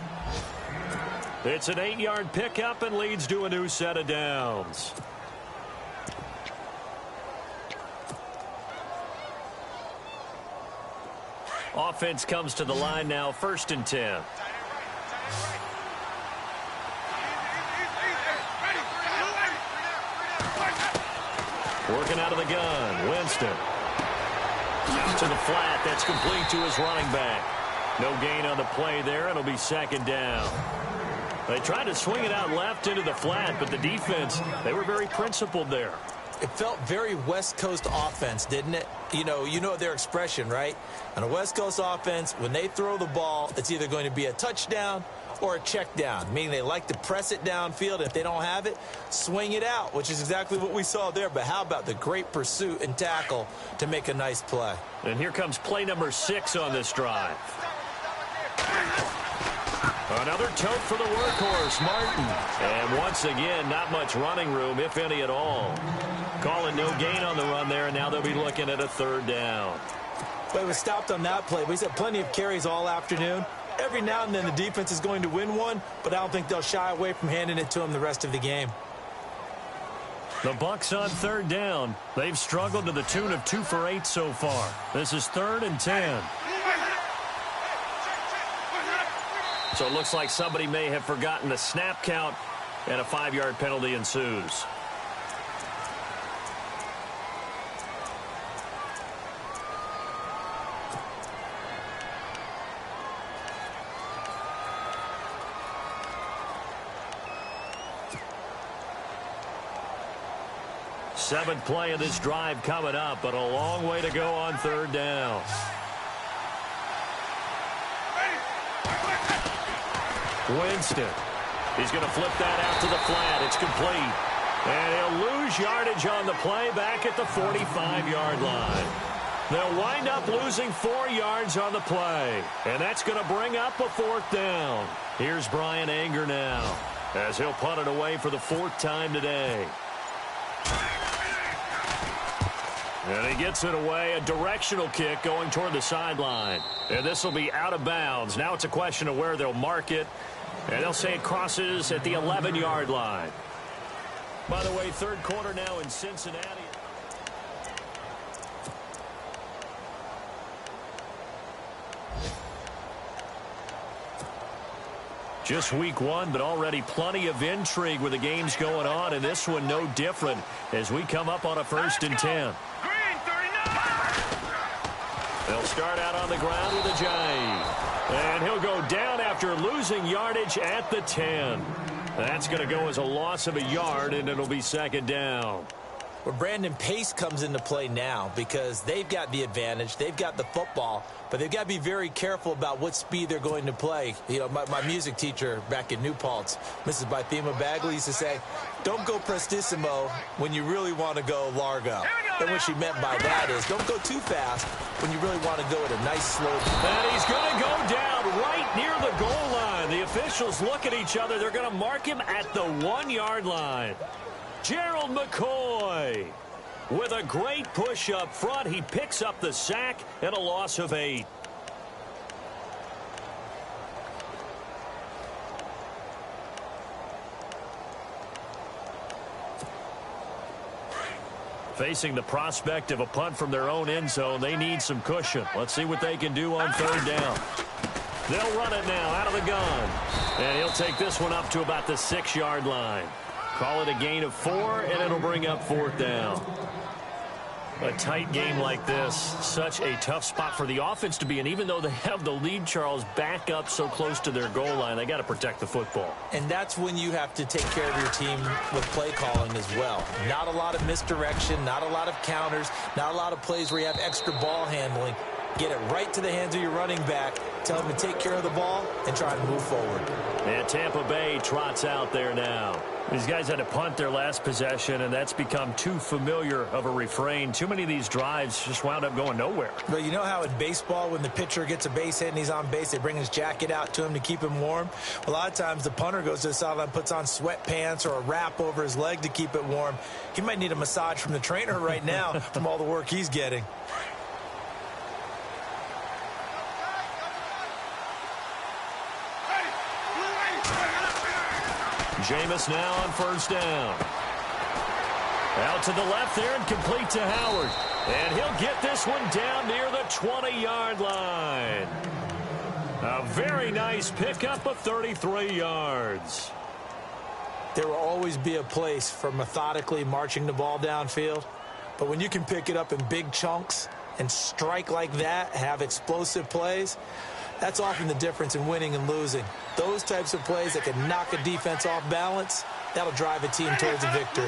It's an 8-yard pickup and leads to a new set of downs. Offense comes to the line now, 1st and 10. Working out of the gun, Winston. To the flat, that's complete to his running back. No gain on the play there. It'll be 2nd down. They tried to swing it out left into the flat, but the defense, they were very principled there. It felt very West Coast offense, didn't it? You know their expression, right? On a West Coast offense, when they throw the ball, it's either going to be a touchdown or a check down, meaning they like to press it downfield. If they don't have it, swing it out, which is exactly what we saw there. But how about the great pursuit and tackle to make a nice play? And here comes play number 6 on this drive. Another tote for the workhorse, Martin. And once again, not much running room, if any at all. Calling no gain on the run there, and now they'll be looking at a 3rd down. But it was stopped on that play. He's had plenty of carries all afternoon. Every now and then the defense is going to win one, but I don't think they'll shy away from handing it to him the rest of the game. The Bucs on 3rd down. They've struggled to the tune of 2 for 8 so far. This is 3rd and 10. So it looks like somebody may have forgotten the snap count, and a 5-yard penalty ensues. Seventh play of this drive coming up, but a long way to go on 3rd down. Winston. He's going to flip that out to the flat. It's complete. And he'll lose yardage on the play back at the 45-yard line. They'll wind up losing 4 yards on the play. And that's going to bring up a 4th down. Here's Brian Anger now as he'll punt it away for the 4th time today. And he gets it away, a directional kick going toward the sideline. And this will be out of bounds. Now it's a question of where they'll mark it. And they'll say it crosses at the 11-yard line. By the way, 3rd quarter now in Cincinnati. Just week 1, but already plenty of intrigue with the games going on. And this one no different as we come up on a 1st and 10. They'll start out on the ground with a jive. And he'll go down after losing yardage at the 10. That's going to go as a loss of a yard, and it'll be 2nd down. Well, Brandon, pace comes into play now because they've got the advantage. They've got the football, but they've got to be very careful about what speed they're going to play. You know, my music teacher back in New Paltz, Mrs. Bythema Bagley, used to say, don't go prestissimo when you really want to go largo. And what she meant by that is don't go too fast when you really want to go at a nice slow. And he's going to go down right near the goal line. The officials look at each other. They're going to mark him at the 1-yard line. Gerald McCoy with a great push up front. He picks up the sack and a loss of 8. Facing the prospect of a punt from their own end zone, they need some cushion. Let's see what they can do on 3rd down. They'll run it now out of the gun. And he'll take this one up to about the 6-yard line. Call it a gain of 4, and it'll bring up 4th down. A tight game like this, such a tough spot for the offense to be in. Even though they have the lead, Charles, back up so close to their goal line, they got to protect the football. And that's when you have to take care of your team with play calling as well. Not a lot of misdirection, not a lot of counters, not a lot of plays where you have extra ball handling. Get it right to the hands of your running back. Tell him to take care of the ball and try to move forward. And Tampa Bay trots out there now. These guys had to punt their last possession, and that's become too familiar of a refrain. Too many of these drives just wound up going nowhere. But you know how in baseball, when the pitcher gets a base hit and he's on base, they bring his jacket out to him to keep him warm? A lot of times the punter goes to the sideline, puts on sweatpants or a wrap over his leg to keep it warm. He might need a massage from the trainer right now from all the work he's getting. Jameis now on first down. Out to the left there and complete to Howard. And he'll get this one down near the 20-yard line. A very nice pickup of 33 yards. There will always be a place for methodically marching the ball downfield. But when you can pick it up in big chunks and strike like that, have explosive plays, that's often the difference in winning and losing. Those types of plays that can knock a defense off balance, that'll drive a team towards a victory.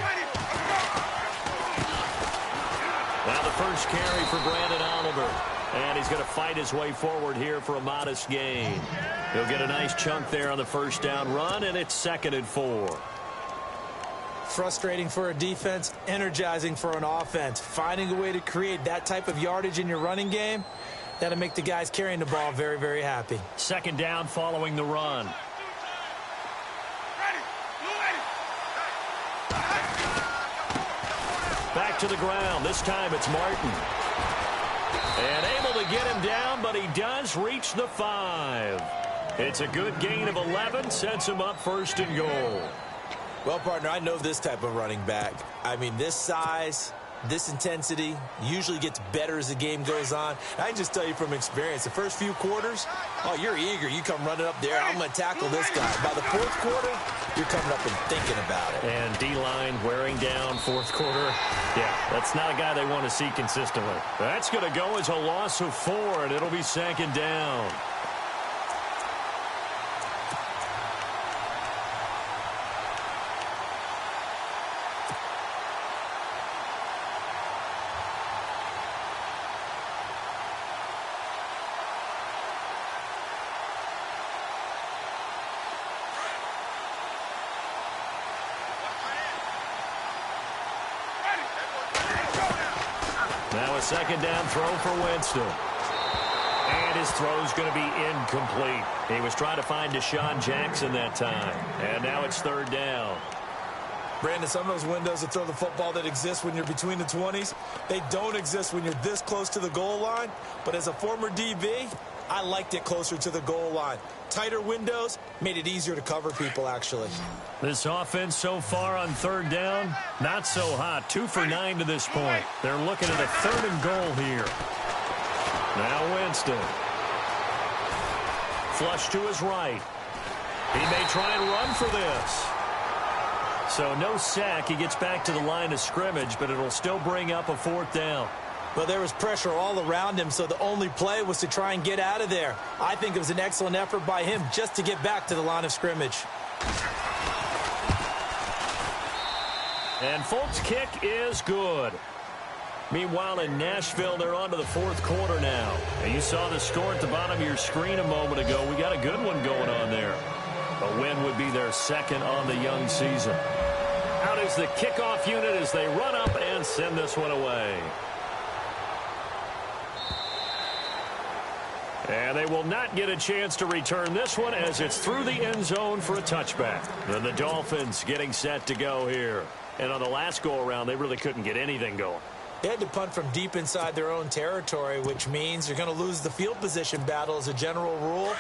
Now the first carry for Brandon Oliver. And he's going to fight his way forward here for a modest gain. He'll get a nice chunk there on the first down run, and it's 2nd and 4. Frustrating for a defense, energizing for an offense. Finding a way to create that type of yardage in your running game, that'll make the guys carrying the ball very, very happy. 2nd down following the run. Back to the ground. This time it's Martin. And able to get him down, but he does reach the 5. It's a good gain of 11, sets him up 1st and goal. Well, partner, I know this type of running back. I mean, this size, this intensity usually gets better as the game goes on. I can just tell you from experience, the first few quarters, oh, you're eager. You come running up there, I'm going to tackle this guy. By the 4th quarter, you're coming up and thinking about it. And D-line wearing down 4th quarter. Yeah, that's not a guy they want to see consistently. That's going to go as a loss of 4, and it'll be 2nd down. Now a 2nd down throw for Winston. And his throw's going to be incomplete. He was trying to find Deshaun Jackson that time. And now it's 3rd down. Brandon, some of those windows to throw the football that exist when you're between the 20s, they don't exist when you're this close to the goal line. But as a former DB, I liked it closer to the goal line. Tighter windows made it easier to cover people, actually. This offense so far on 3rd down, not so hot. 2 for 9 to this point. They're looking at a 3rd and goal here. Now Winston. Flush to his right. He may try and run for this. So no sack. He gets back to the line of scrimmage, but it'll still bring up a 4th down. Well, there was pressure all around him, so the only play was to try and get out of there. I think it was an excellent effort by him just to get back to the line of scrimmage. And Folk's kick is good. Meanwhile, in Nashville, they're on to the 4th quarter now. And you saw the score at the bottom of your screen a moment ago. We got a good one going on there. A win would be their 2nd on the young season. Out is the kickoff unit as they run up and send this one away. And they will not get a chance to return this one as it's through the end zone for a touchback. And the Dolphins getting set to go here. And on the last go-around, they really couldn't get anything going. They had to punt from deep inside their own territory, which means you're going to lose the field position battle as a general rule.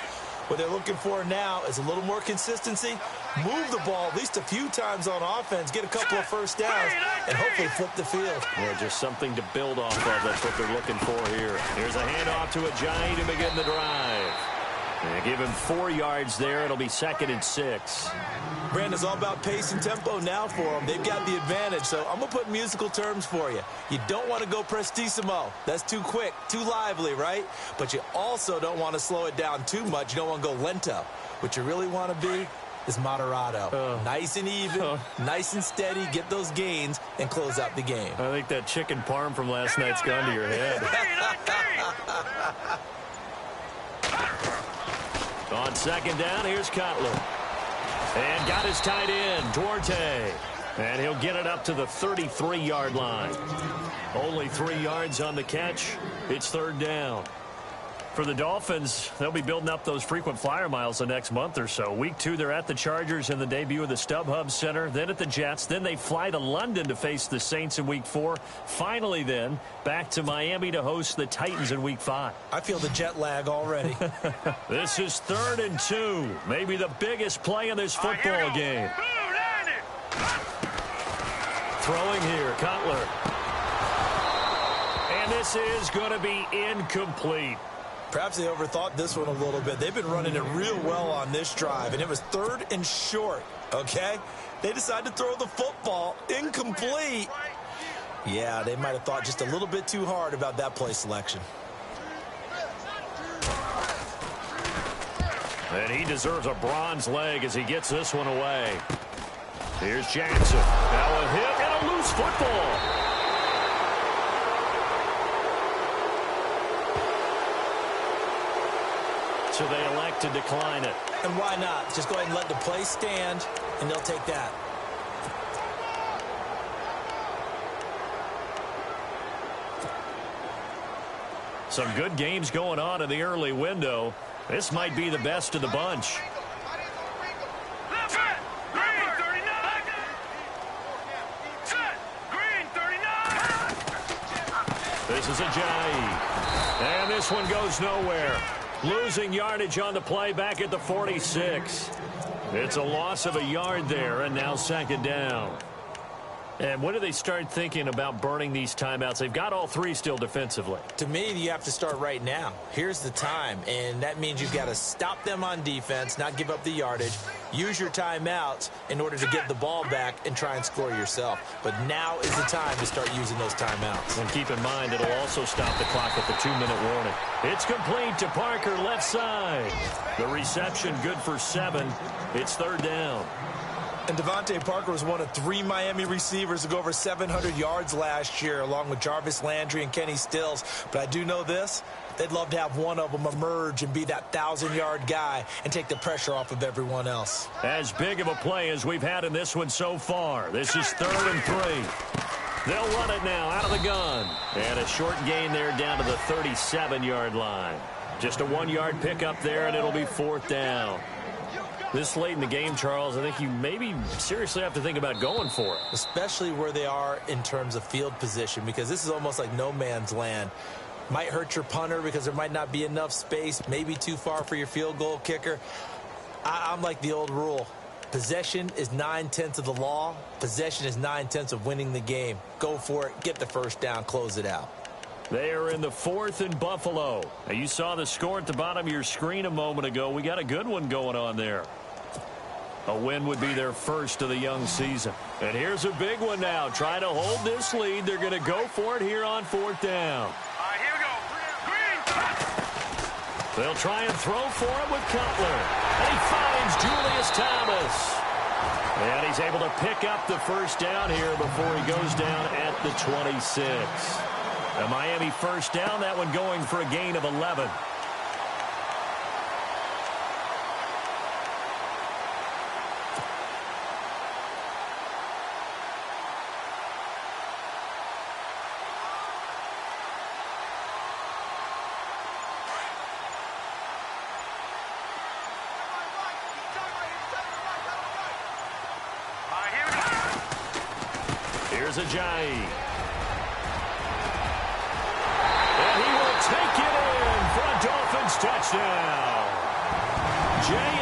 What they're looking for now is a little more consistency, move the ball at least a few times on offense, get a couple of first downs, and hopefully flip the field. Yeah, just something to build off of. That's what they're looking for here. Here's a handoff to Ajayi to begin the drive. They give him 4 yards there. It'll be 2nd and 6. Brandon, it's all about pace and tempo now for them. They've got the advantage, so I'm going to put musical terms for you. You don't want to go prestissimo. That's too quick, too lively, right? But you also don't want to slow it down too much. You don't want to go lento. What you really want to be is moderato. Nice and even, nice and steady, get those gains, and close out the game. I think that chicken parm from last night's gone to your head. On 2nd down, here's Cutler. And got his tight end, Duarte. And he'll get it up to the 33-yard line. Only 3 yards on the catch. It's 3rd down. For the Dolphins, they'll be building up those frequent flyer miles the next month or so. Week 2, they're at the Chargers in the debut of the StubHub Center, then at the Jets. Then they fly to London to face the Saints in Week 4. Finally, then, back to Miami to host the Titans in Week 5. I feel the jet lag already. This is 3rd and 2. Maybe the biggest play in this football game. Throwing here, Cutler. And this is going to be incomplete. Perhaps they overthought this one a little bit. They've been running it real well on this drive, and it was 3rd and short, okay? They decided to throw the football incomplete. Yeah, they might have thought just a little bit too hard about that play selection. And he deserves a bronze leg as he gets this one away. Here's Jackson. Now a hit and a loose football. So they elect to decline it. And why not? Just go ahead and let the play stand, and they'll take that. Some good games going on in the early window. This might be the best of the bunch. This is Ajayi. And this one goes nowhere. Losing yardage on the play back at the 46. It's a loss of a yard there, and now 2nd down. And when do they start thinking about burning these timeouts? They've got all 3 still defensively. To me, you have to start right now. Here's the time, and that means you've got to stop them on defense, not give up the yardage, use your timeouts in order to get the ball back and try and score yourself. But now is the time to start using those timeouts. And keep in mind, it'll also stop the clock at the 2-minute warning. It's complete to Parker, left side. The reception good for 7. It's 3rd down. And Devontae Parker was one of 3 Miami receivers to go over 700 yards last year, along with Jarvis Landry and Kenny Stills. But I do know this. They'd love to have one of them emerge and be that 1,000-yard guy and take the pressure off of everyone else. As big of a play as we've had in this one so far. This is 3rd and 3. They'll run it now out of the gun. And a short gain there down to the 37-yard line. Just a 1-yard pickup there, and it'll be 4th down. This late in the game, Charles, I think you maybe seriously have to think about going for it. Especially where they are in terms of field position, because this is almost like no man's land. Might hurt your punter because there might not be enough space, maybe too far for your field goal kicker. I'm like the old rule. Possession is 9/10 of the law. Possession is 9/10 of winning the game. Go for it, get the first down, close it out. They are in the 4th in Buffalo. Now, you saw the score at the bottom of your screen a moment ago. We got a good one going on there. A win would be their first of the young season. And here's a big one now. Trying to hold this lead. They're going to go for it here on 4th down. All right, here we go. Green. They'll try and throw for it with Cutler. And he finds Julius Thomas. And he's able to pick up the first down here before he goes down at the 26. A Miami first down, that one going for a gain of 11. Here's Ajayi. And he will take it in for a Dolphins touchdown.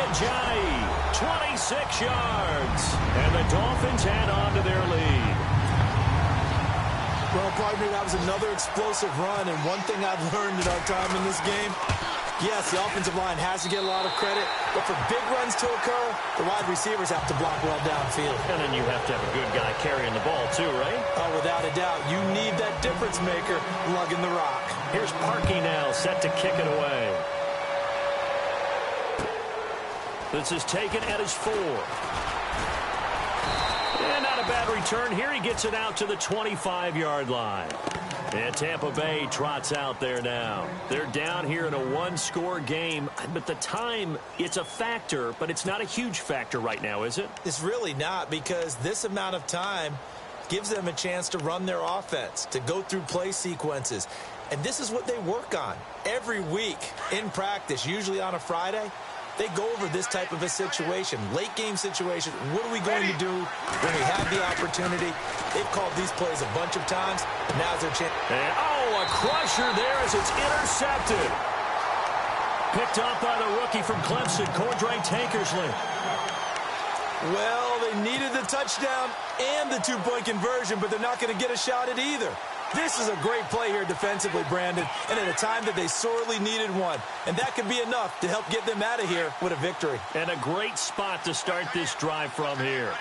Ajayi, 26 yards. And the Dolphins head on to their lead. Well, partner, that was another explosive run. And one thing I've learned in our time in this game, Yes, the offensive line has to get a lot of credit, but for big runs to occur, the wide receivers have to block well downfield. And then you have to have a good guy carrying the ball too, right? Oh, without a doubt, you need that difference maker lugging the rock. Here's Parkey now, set to kick it away. This is taken at his 4. And not a bad return here. He gets it out to the 25-yard line. And Tampa Bay trots out there now. They're down here in a one-score game. But the time, it's a factor, but it's not a huge factor right now, is it? It's really not, because this amount of time gives them a chance to run their offense, to go through play sequences. And this is what they work on every week in practice, usually on a Friday. They go over this type of a situation, late-game situation. What are we going to do when we have the opportunity? They've called these plays a bunch of times. Now's their chance. And, a crusher there as it's intercepted. Picked up by the rookie from Clemson, Cordray Tankersley. Well, they needed the touchdown and the two-point conversion, but they're not going to get a shot at either. This is a great play here defensively, Brandon, and at a time that they sorely needed one. And that could be enough to help get them out of here with a victory. And a great spot to start this drive from here.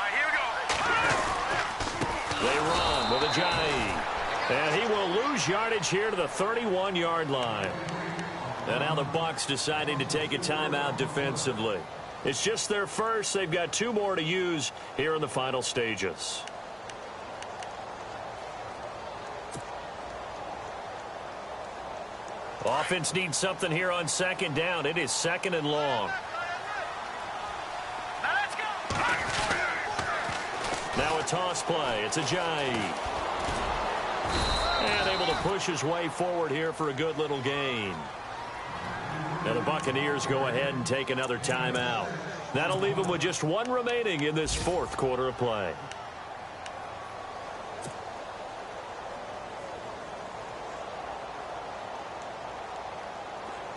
Here we go. They run with Ajayi. And he will lose yardage here to the 31-yard line. And now the Bucs deciding to take a timeout defensively. It's just their first. They've got 2 more to use here in the final stages. Offense needs something here on second down. It is second and long. Now let's go. Now a toss play. It's Ajayi. And able to push his way forward here for a good little gain. Now the Buccaneers go ahead and take another timeout. That'll leave them with just 1 remaining in this 4th quarter of play.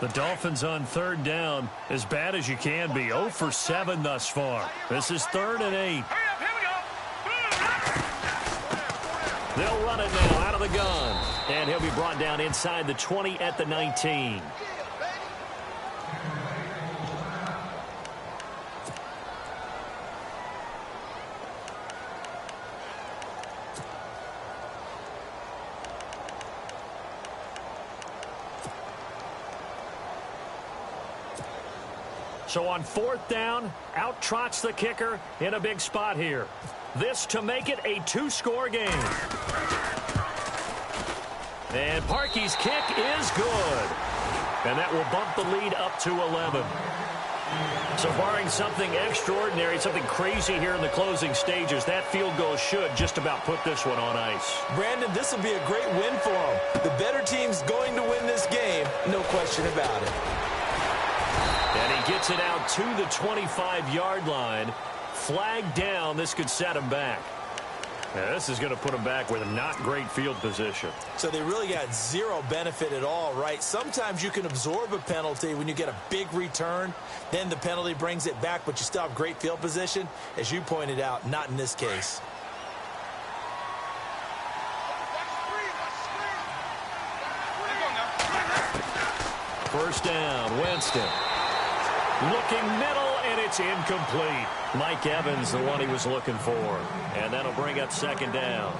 The Dolphins on 3rd down, as bad as you can be. 0 for 7 thus far. This is 3rd and 8. Hurry up, here we go. They'll run it now out of the gun. And he'll be brought down inside the 20 at the 19. So on 4th down, out trots the kicker in a big spot here. This to make it a 2-score game. And Parkey's kick is good. And that will bump the lead up to 11. So barring something extraordinary, something crazy here in the closing stages, that field goal should just about put this one on ice. Brandon, this will be a great win for them. The better team's going to win this game, no question about it. And he gets it out to the 25-yard line. Flag down. This could set him back. Now, this is going to put him back with a not great field position. So they really got 0 benefit at all, right? Sometimes you can absorb a penalty when you get a big return. Then the penalty brings it back, but you still have great field position. As you pointed out, not in this case. First down, Winston. Looking middle, and it's incomplete. Mike Evans, the one he was looking for. And that'll bring up 2nd down.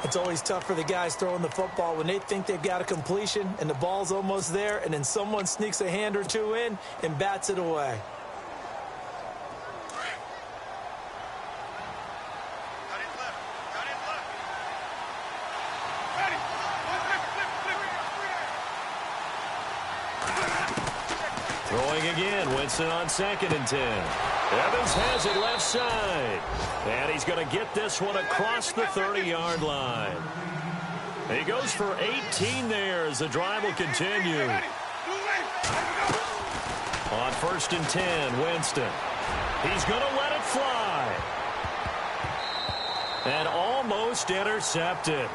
It's always tough for the guys throwing the football when they think they've got a completion and the ball's almost there, and then someone sneaks a hand or 2 in and bats it away. Throwing again, Winston on 2nd and 10. Evans has it left side. And he's going to get this one across the 30-yard line. He goes for 18 there as the drive will continue. On 1st and 10, Winston. He's going to let it fly. And almost intercepted.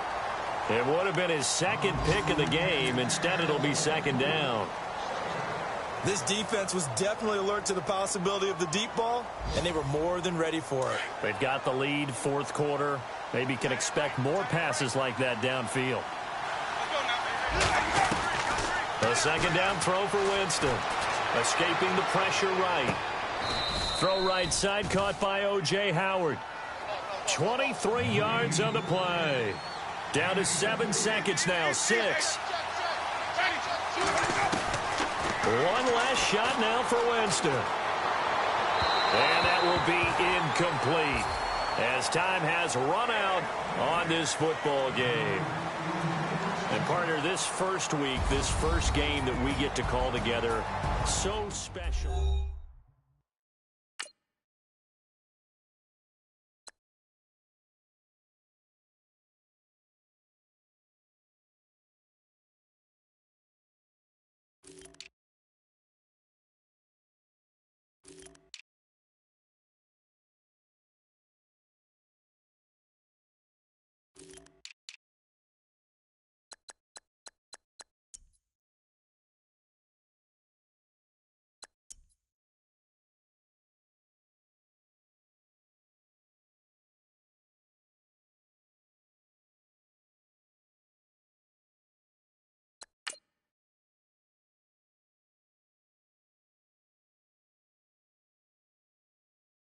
It would have been his 2nd pick of the game. Instead, it'll be 2nd down. This defense was definitely alert to the possibility of the deep ball, and they were more than ready for it. They've got the lead, 4th quarter. Maybe can expect more passes like that downfield. A second down throw for Winston. Escaping the pressure right. Throw right side, caught by O.J. Howard. 23 yards on the play. Down to 7 seconds now. 6. One last shot now for Winston. And that will be incomplete as time has run out on this football game. And partner, this first week, this first game that we get to call together, so special.